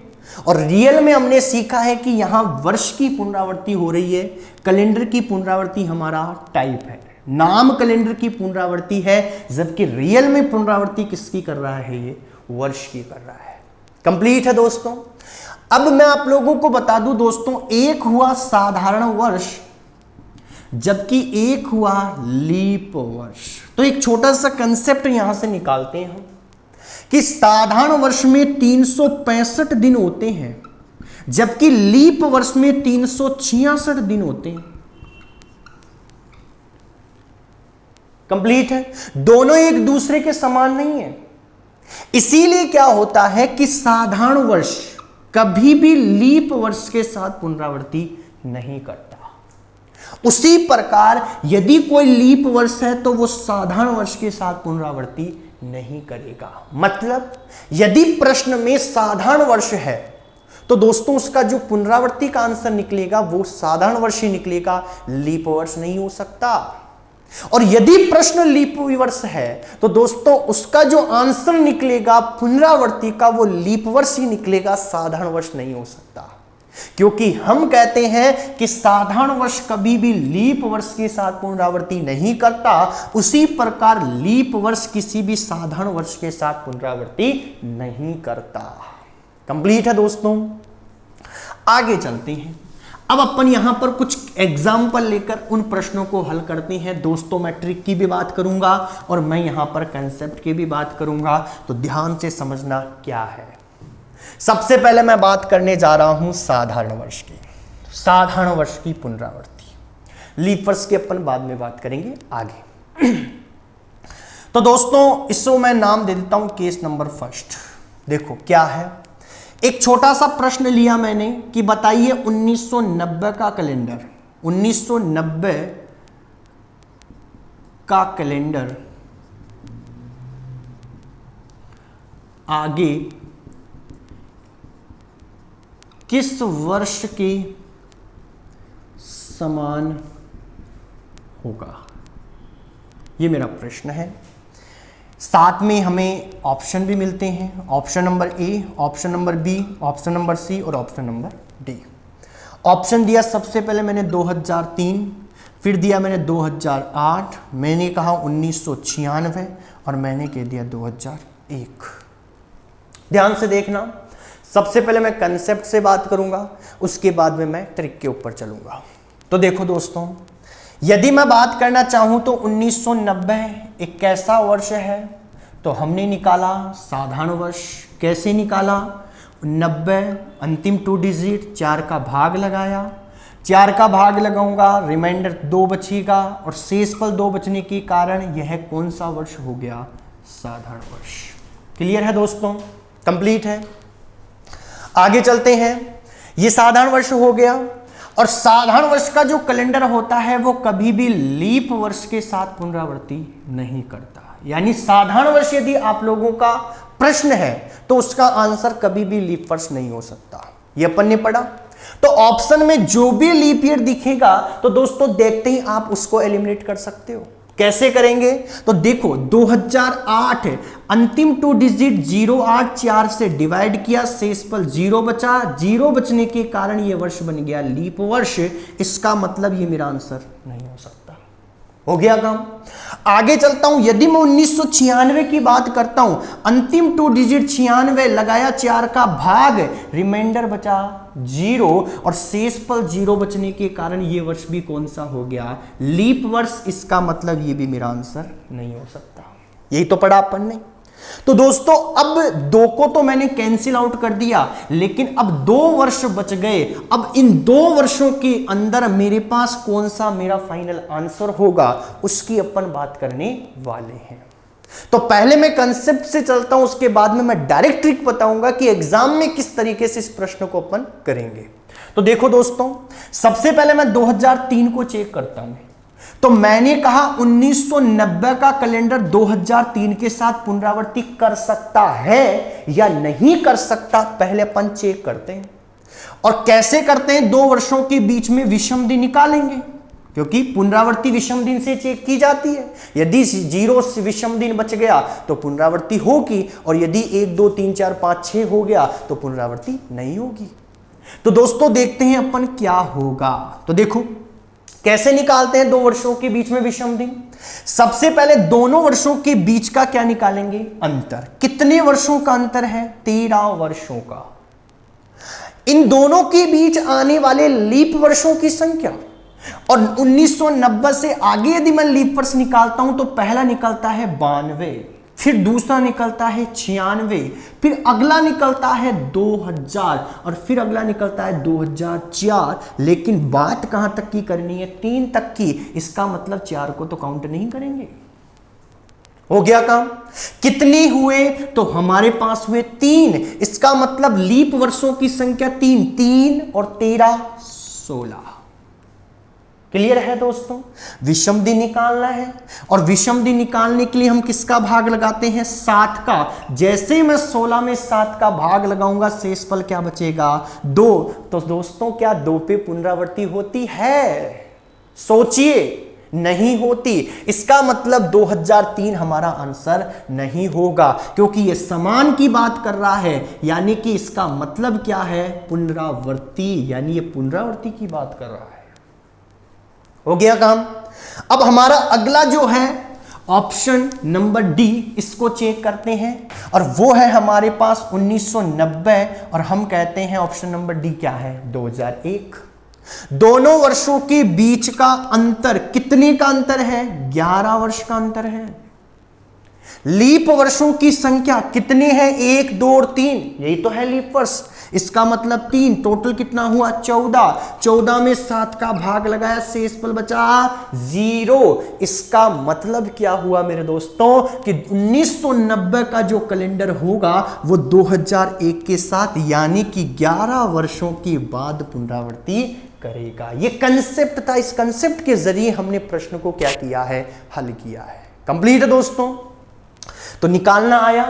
और रियल में हमने सीखा है कि यहां वर्ष की पुनरावृत्ति हो रही है, कैलेंडर की पुनरावृत्ति हमारा टाइप है, नाम कैलेंडर की पुनरावृत्ति है, जबकि रियल में पुनरावृत्ति किसकी कर रहा है, ये वर्ष की कर रहा है। कंप्लीट है दोस्तों। अब मैं आप लोगों को बता दूं दोस्तों, एक हुआ साधारण वर्ष जबकि एक हुआ लीप वर्ष। तो एक छोटा सा कंसेप्ट यहां से निकालते हैं हम कि साधारण वर्ष में 365 दिन होते हैं जबकि लीप वर्ष में 366 दिन होते हैं। कंप्लीट है। दोनों एक दूसरे के समान नहीं है। इसीलिए क्या होता है कि साधारण वर्ष कभी भी लीप वर्ष के साथ पुनरावृत्ति नहीं करता। उसी प्रकार यदि कोई लीप वर्ष है तो वो साधारण वर्ष के साथ पुनरावृत्ति नहीं करेगा। मतलब यदि प्रश्न में साधारण वर्ष है तो दोस्तों उसका जो पुनरावृत्ति का आंसर निकलेगा वो साधारण वर्ष ही निकलेगा, लीप वर्ष नहीं हो सकता। और यदि प्रश्न लीप वर्ष है तो दोस्तों उसका जो आंसर निकलेगा पुनरावृत्ति का वो लीप वर्ष ही निकलेगा, साधारण वर्ष नहीं हो सकता। क्योंकि हम कहते हैं कि साधारण वर्ष कभी भी लीप वर्ष के साथ पुनरावृत्ति नहीं करता, उसी प्रकार लीप वर्ष किसी भी साधारण वर्ष के साथ पुनरावृत्ति नहीं करता। कंप्लीट है दोस्तों। आगे चलते हैं। अब अपन यहां पर कुछ एग्जाम्पल लेकर उन प्रश्नों को हल करते हैं। दोस्तों मैं ट्रिक की भी बात करूंगा और मैं यहां पर कंसेप्ट की भी बात करूंगा, तो ध्यान से समझना क्या है। सबसे पहले मैं बात करने जा रहा हूं साधारण वर्ष की। साधारण वर्ष की पुनरावृत्ति, लीप वर्ष की अपन बाद में बात करेंगे आगे। तो दोस्तों इसको मैं नाम दे देता हूं केस नंबर फर्स्ट। देखो क्या है, एक छोटा सा प्रश्न लिया मैंने कि बताइए 1990 का कैलेंडर, 1990 का कैलेंडर आगे किस वर्ष के समान होगा, ये मेरा प्रश्न है। साथ में हमें ऑप्शन भी मिलते हैं, option number A, option number B, option number C और ऑप्शन नंबर डी। ऑप्शन दिया सबसे पहले मैंने 2003, फिर दिया मैंने 2008, मैंने कहा 1996 और मैंने कह दिया 2001। ध्यान से देखना, सबसे पहले मैं कंसेप्ट से बात करूंगा, उसके बाद में मैं ट्रिक के ऊपर चलूंगा। तो देखो दोस्तों, यदि मैं बात करना चाहूं तो 1990 एक कैसा वर्ष है, तो हमने निकाला साधारण वर्ष। कैसे निकाला, 90 अंतिम 2 डिजिट 4 का भाग लगाया, 4 का भाग लगाऊंगा, रिमाइंडर 2 बचेगा और शेष पल 2 बचने के कारण यह कौन सा वर्ष हो गया, साधारण वर्ष। क्लियर है दोस्तों, कंप्लीट है। आगे चलते हैं। ये साधारण वर्ष हो गया और साधारण वर्ष का जो कैलेंडर होता है वो कभी भी लीप वर्ष के साथ पुनरावृत्ति नहीं करता। यानी साधारण वर्ष यदि आप लोगों का प्रश्न है तो उसका आंसर कभी भी लीप वर्ष नहीं हो सकता। ये अपन ने पढ़ा। तो ऑप्शन में जो भी लीप ईयर दिखेगा तो दोस्तों देखते ही आप उसको एलिमिनेट कर सकते हो। कैसे करेंगे, तो देखो 2008 अंतिम 2 डिजिट 084 से डिवाइड किया, शेष पल 0 बचा, 0 बचने के कारण यह वर्ष बन गया लीप वर्ष। इसका मतलब ये मेरा आंसर नहीं हो सकता। हो गया काम। आगे चलता हूं। यदि मैं 1996 की बात करता हूं, अंतिम 2 डिजिट 96 लगाया, 4 का भाग, रिमाइंडर बचा 0 और शेष पल 0 बचने के कारण ये वर्ष भी कौन सा हो गया, लीप वर्ष। इसका मतलब ये भी मेरा आंसर नहीं हो सकता। यही तो पढ़ा अपन ने। तो दोस्तों अब 2 को तो मैंने कैंसिल आउट कर दिया, लेकिन अब 2 वर्ष बच गए। अब इन 2 वर्षों के अंदर मेरे पास कौन सा मेरा फाइनल आंसर होगा उसकी अपन बात करने वाले हैं। तो पहले मैं कंसेप्ट से चलता हूं, उसके बाद में मैं डायरेक्ट ट्रिक बताऊंगा कि एग्जाम में किस तरीके से इस प्रश्न को अपन करेंगे। तो देखो दोस्तों, सबसे पहले मैं 2003 को चेक करता हूं। तो मैंने कहा 1990 का कैलेंडर 2003 के साथ पुनरावृत्ति कर सकता है या नहीं कर सकता, पहले अपन चेक करते हैं। और कैसे करते हैं, 2 वर्षों के बीच में विषम दिन निकालेंगे, क्योंकि पुनरावृत्ति विषम दिन से चेक की जाती है। यदि 0 विषम दिन बच गया तो पुनरावृत्ति होगी, और यदि 1 2 3 4 5 6 हो गया तो पुनरावृत्ति नहीं होगी। तो दोस्तों देखते हैं अपन क्या होगा। तो देखो कैसे निकालते हैं 2 वर्षों के बीच में विषम दिन। सबसे पहले दोनों वर्षों के बीच का क्या निकालेंगे, अंतर। कितने वर्षों का अंतर है, 13 वर्षों का। इन दोनों के बीच आने वाले लीप वर्षों की संख्या, और 1990 से आगे यदि मैं लीप वर्ष निकालता हूं तो पहला निकलता है 92, फिर दूसरा निकलता है 96, फिर अगला निकलता है 2000, और फिर अगला निकलता है 2004। लेकिन बात कहां तक की करनी है, 3 तक की। इसका मतलब 4 को तो काउंट नहीं करेंगे। हो गया काम। कितने हुए, तो हमारे पास हुए 3। इसका मतलब लीप वर्षों की संख्या 3, 3 और 13 16। क्लियर है दोस्तों। विषम दिन निकालना है, और विषम दिन निकालने के लिए हम किसका भाग लगाते हैं, 7 का। जैसे ही मैं 16 में 7 का भाग लगाऊंगा, शेषफल क्या बचेगा, 2। तो दोस्तों क्या 2 पे पुनरावृत्ति होती है, सोचिए, नहीं होती। इसका मतलब 2003 हमारा आंसर नहीं होगा, क्योंकि ये समान की बात कर रहा है। यानी कि इसका मतलब क्या है, पुनरावृत्ति, यानी ये पुनरावृत्ति की बात कर रहा है। हो गया काम। अब हमारा अगला जो है ऑप्शन नंबर डी, इसको चेक करते हैं, और वो है हमारे पास 1990, और हम कहते हैं ऑप्शन नंबर डी क्या है, 2001। दोनों वर्षों के बीच का अंतर, कितने का अंतर है, 11 वर्ष का अंतर है। लीप वर्षों की संख्या कितने हैं, 1 2 और 3, यही तो है लीप वर्ष। इसका मतलब 3, टोटल कितना हुआ, 14। 14 में 7 का भाग लगाया, शेषफल बचा 0। इसका मतलब क्या हुआ मेरे दोस्तों, कि 1990 का जो कैलेंडर होगा वो 2001 के साथ, यानी कि 11 वर्षों के बाद पुनरावृत्ति करेगा। ये कंसेप्ट था। इस कंसेप्ट के जरिए हमने प्रश्न को क्या किया है, हल किया है। कंप्लीट है दोस्तों। तो निकालना आया।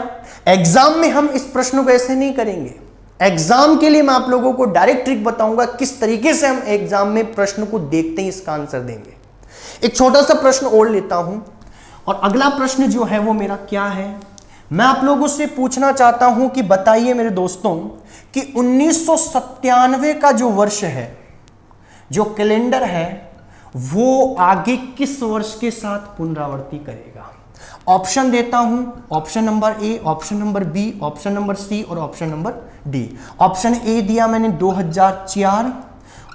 एग्जाम में हम इस प्रश्न को ऐसे नहीं करेंगे। एग्जाम के लिए मैं आप लोगों को डायरेक्ट ट्रिक बताऊंगा किस तरीके से हम एग्जाम में प्रश्न को देखते हैं, इसका आंसर देंगे। एक छोटा सा प्रश्न और लेता हूं, और अगला प्रश्न जो है वो मेरा क्या है, मैं आप लोगों से पूछना चाहता हूं कि बताइए मेरे दोस्तों कि 1997 का जो वर्ष है, जो कैलेंडर है, वो आगे किस वर्ष के साथ पुनरावृत्ति करेगा। ऑप्शन देता हूं, option number A, option number B, option number C और option number D. Option A दिया मैंने 2004,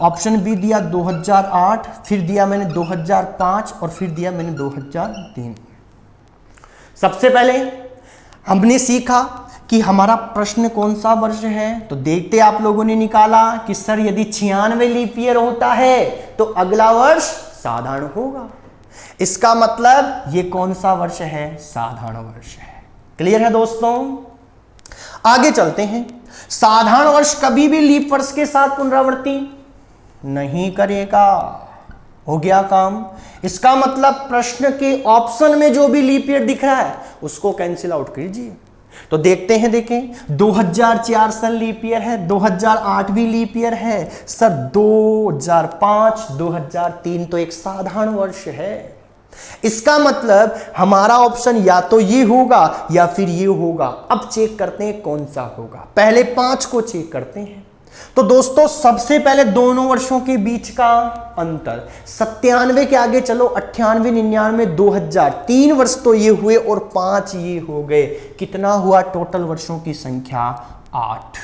ऑप्शन बी दिया 2008, फिर दिया मैंने 2005 और फिर दिया मैंने 2003। सबसे पहले हमने सीखा कि हमारा प्रश्न कौन सा वर्ष है। तो देखते आप लोगों ने निकाला कि सर यदि 96 लीप ईयर होता है तो अगला वर्ष साधारण होगा। इसका मतलब ये कौन सा वर्ष है, साधारण वर्ष है। क्लियर है दोस्तों। आगे चलते हैं। साधारण वर्ष कभी भी लीप वर्ष के साथ पुनरावृत्ति नहीं करेगा। हो गया काम। इसका मतलब प्रश्न के ऑप्शन में जो भी लीप ईयर दिख रहा है उसको कैंसिल आउट कीजिए। तो देखते हैं, देखें 2004 सन लीप ईयर है, 2008 भी लीप ईयर है सर, 2005 2003 तो एक साधारण वर्ष है। इसका मतलब हमारा ऑप्शन या तो ये होगा या फिर ये होगा। अब चेक करते हैं कौन सा होगा। पहले 5 को चेक करते हैं। तो दोस्तों सबसे पहले दोनों वर्षों के बीच का अंतर, 97 के आगे चलो 98 99 2000, 3 वर्ष तो ये हुए और 5 ये हो गए। कितना हुआ टोटल वर्षों की संख्या, 8।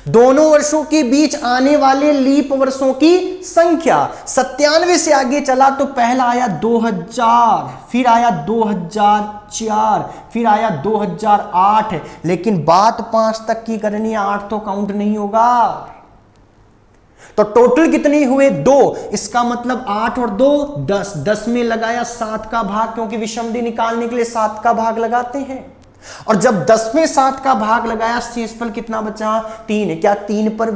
दोनों वर्षों के बीच आने वाले लीप वर्षों की संख्या, 97 से आगे चला तो पहला आया 2000, फिर आया 2004, फिर आया 2008। लेकिन बात 5 तक की करनी है, 8 तो काउंट नहीं होगा। तो टोटल कितने हुए 2, इसका मतलब 8 और 2 10, 10 में लगाया 7 का भाग, क्योंकि विषमदी निकालने के लिए 7 का भाग लगाते हैं। और जब 10 में 7 का भाग लगाया, शेषफल कितना बचा 3। क्या 3 पर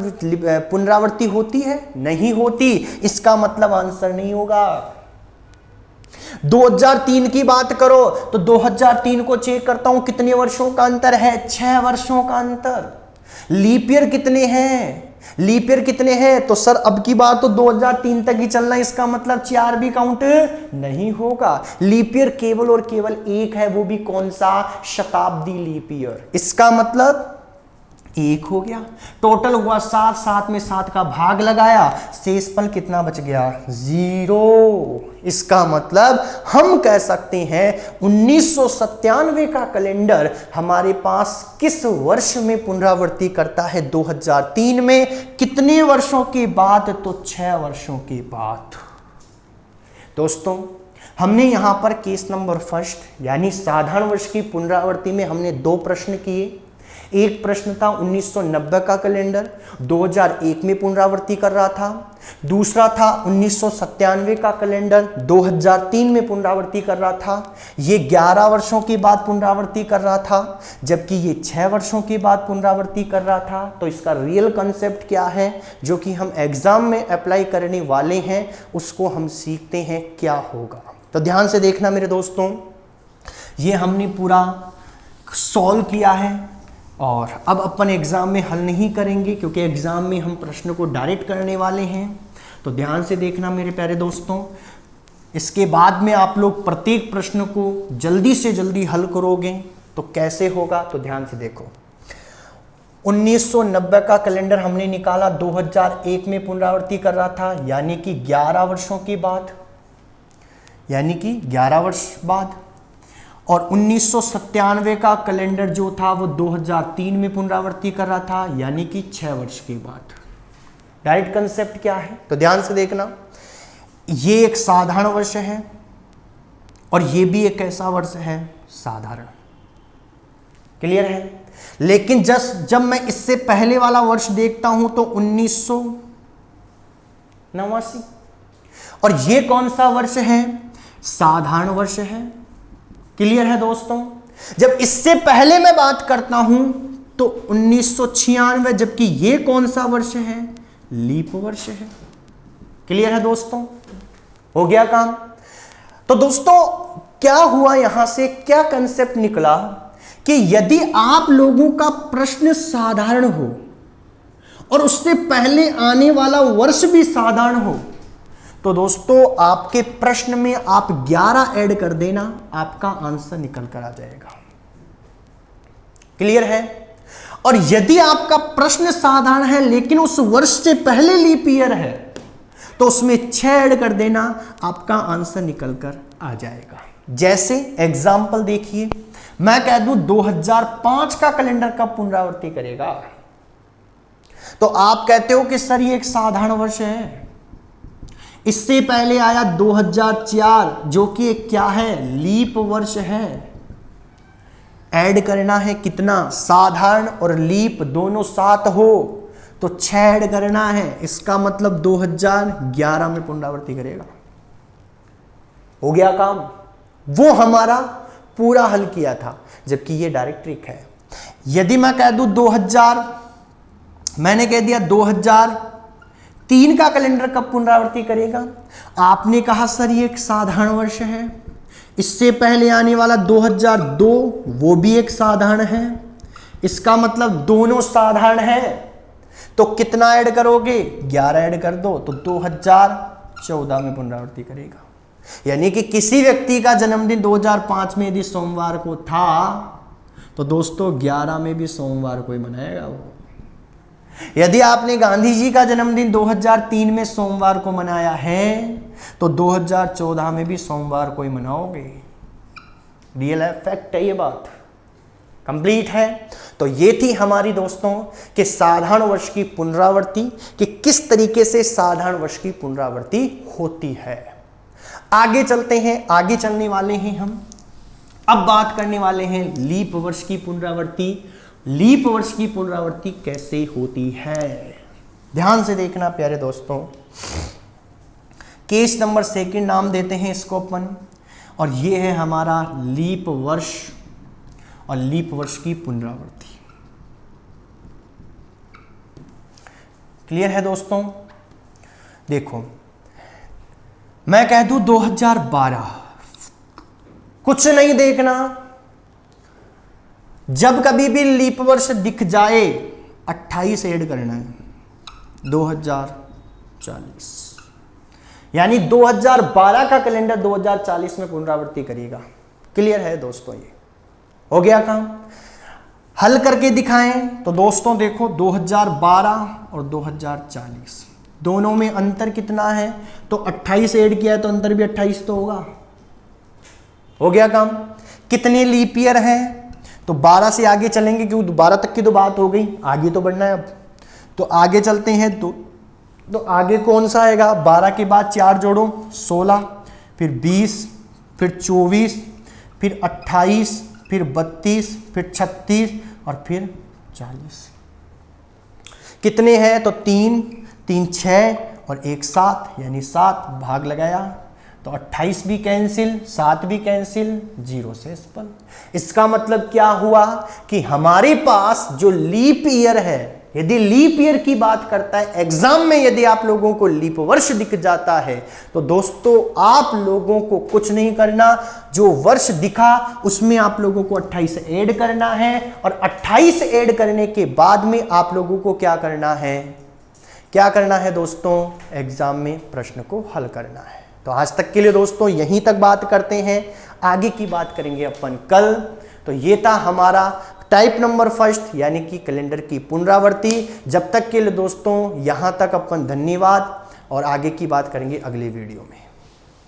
पुनरावृत्ति होती है? नहीं होती, इसका मतलब आंसर नहीं होगा। 2003 की बात करो तो 2003 को चेक करता हूं, कितने वर्षों का अंतर है? 6 वर्षों का अंतर। लीप ईयर कितने हैं? लीप ईयर कितने हैं? तो सर अब की बार तो 2003 तक ही चलना, इसका मतलब 4 भी काउंट नहीं होगा। लीप ईयर केवल और केवल एक है, वो भी कौन सा? शताब्दी लीप ईयर। इसका मतलब 1 हो गया। टोटल हुआ 7, 7 में 7 का भाग लगाया, शेषफल कितना बच गया? 0। इसका मतलब हम कह सकते हैं 1997 का कैलेंडर हमारे पास किस वर्ष में पुनरावृत्ति करता है? 2003 में। कितने वर्षों के बाद? तो 6 वर्षों के बाद। दोस्तों, हमने यहां पर केस नंबर फर्स्ट यानी साधारण वर्ष की पुनरावृत्ति में हमने 2 प्रश्न किए। एक प्रश्न था 1990 का कैलेंडर 2001 में पुनरावृत्ति कर रहा था। दूसरा था 1997 का कैलेंडर 2003 में पुनरावृत्ति कर रहा था। ये 11 वर्षों के बाद पुनरावृत्ति कर रहा था, जबकि ये 6 वर्षों के बाद पुनरावृत्ति कर रहा था। तो इसका रियल कंसेप्ट क्या है जो कि हम एग्जाम में अप्लाई करने वाले हैं, उसको हम सीखते हैं क्या होगा। तो ध्यान से देखना मेरे दोस्तों, ये हमने पूरा सॉल्व किया है और अब अपन एग्जाम में हल नहीं करेंगे, क्योंकि एग्जाम में हम प्रश्न को डायरेक्ट करने वाले हैं। तो ध्यान से देखना मेरे प्यारे दोस्तों, इसके बाद में आप लोग प्रत्येक प्रश्न को जल्दी से जल्दी हल करोगे तो कैसे होगा? तो ध्यान से देखो, 1990 का कैलेंडर हमने निकाला, 2001 में पुनरावृत्ति कर रहा था, यानी कि 11 वर्षों के बाद, यानी कि 11 वर्ष बाद। और 1997 का कैलेंडर जो था वो 2003 में पुनरावृत्ति कर रहा था, यानी कि 6 वर्ष के बाद। डायरेक्ट कंसेप्ट क्या है? तो ध्यान से देखना, ये एक साधारण वर्ष है और ये भी एक कैसा वर्ष है? साधारण। क्लियर है? लेकिन जब मैं इससे पहले वाला वर्ष देखता हूं तो 1989, और ये कौन सा वर्ष है? साधारण वर्ष है। क्लियर है दोस्तों? जब इससे पहले मैं बात करता हूं तो 1996, जबकि ये कौन सा वर्ष है? लीप वर्ष है। क्लियर है दोस्तों? हो गया काम। तो दोस्तों क्या हुआ, यहां से क्या कंसेप्ट निकला कि यदि आप लोगों का प्रश्न साधारण हो और उससे पहले आने वाला वर्ष भी साधारण हो, तो दोस्तों आपके प्रश्न में आप 11 ऐड कर देना, आपका आंसर निकल कर आ जाएगा। क्लियर है? और यदि आपका प्रश्न साधारण है लेकिन उस वर्ष से पहले लीप ईयर है, तो उसमें 6 ऐड कर देना, आपका आंसर निकल कर आ जाएगा। जैसे एग्जाम्पल देखिए, मैं कह दूं 2005 का कैलेंडर कब पुनरावृत्ति करेगा, तो आप कहते हो कि सर ये एक साधारण वर्ष है। इससे पहले आया 2004 जो कि एक क्या है? लीप वर्ष है। ऐड करना है कितना? साधारण और लीप दोनों साथ हो तो 6 ऐड करना है, इसका मतलब 2011 में पुनरावृत्ति करेगा। हो गया काम। वो हमारा पूरा हल किया था, जबकि ये डायरेक्ट ट्रिक है। यदि मैं कह दूं 2000, मैंने कह दिया 2003 का कैलेंडर कब पुनरावृत्ति करेगा, आपने कहा सर ये एक साधारण वर्ष है। इससे पहले आने वाला 2002 वो भी एक साधारण है, इसका मतलब दोनों साधारण है। तो कितना ऐड करोगे? 11 ऐड कर दो, तो 2014 में पुनरावृत्ति करेगा। यानी कि किसी व्यक्ति का जन्मदिन 2005 में यदि सोमवार को था तो दोस्तों 11 में भी सोमवार को ही मनाएगा वो। यदि आपने गांधी जी का जन्मदिन 2003 में सोमवार को मनाया है तो 2014 में भी सोमवार को ही मनाओगे। रियल है, फैक्ट है, ये बात कंप्लीट है। तो ये थी हमारी दोस्तों कि साधारण वर्ष की पुनरावृत्ति, कि किस तरीके से साधारण वर्ष की पुनरावृत्ति होती है। आगे चलते हैं, आगे चलने वाले हैं हम। अब बात करने वाले हैं लीप वर्ष की पुनरावृत्ति। लीप वर्ष की पुनरावृत्ति कैसे होती है। ध्यान से देखना प्यारे दोस्तों। केस नंबर 2 नाम देते हैं इसको अपन, और ये है हमारा लीप वर्ष और लीप वर्ष की पुनरावृत्ति। क्लियर है दोस्तों? देखो मैं कह दूं 2012, कुछ नहीं देखना, जब कभी भी लीप वर्ष दिख जाए 28 ऐड करना है, 2040, यानी 2012 का कैलेंडर 2040 में पुनरावृत्ति करेगा। क्लियर है दोस्तों? ये हो गया काम। हल करके दिखाएं तो दोस्तों देखो 2012 और 2040 दोनों में अंतर कितना है, तो 28 ऐड किया है तो अंतर भी 28 तो होगा। हो गया काम। कितने लीप ईयर हैं, तो 12 से आगे चलेंगे क्योंकि 12 तक की तो बात हो गई, आगे तो बढ़ना है अब, तो आगे चलते हैं। तो आगे कौन सा आएगा, 12 के बाद 4 जोड़ो 16, फिर 20, फिर 24, फिर 28, फिर 32, फिर 36 और फिर 40। कितने हैं, तो 3, 3 6 और 1 7, यानी 7 भाग लगाया तो 28 भी कैंसिल, 7 भी कैंसिल, 0 से स्पल। इसका मतलब क्या हुआ कि हमारे पास जो लीप ईयर है, यदि लीप ईयर की बात करता है एग्जाम में, यदि आप लोगों को लीप वर्ष दिख जाता है तो दोस्तों आप लोगों को कुछ नहीं करना, जो वर्ष दिखा उसमें आप लोगों को 28 ऐड करना है, और 28 ऐड करने के बाद में आप लोगों को क्या करना है, क्या करना है दोस्तों, एग्जाम में प्रश्न को हल करना है। तो आज तक के लिए दोस्तों यहीं तक बात करते हैं, आगे की बात करेंगे अपन कल। तो ये था हमारा टाइप नंबर 1 यानी कि कैलेंडर की पुनरावृत्ति। जब तक के लिए दोस्तों यहाँ तक अपन धन्यवाद, और आगे की बात करेंगे अगले वीडियो में।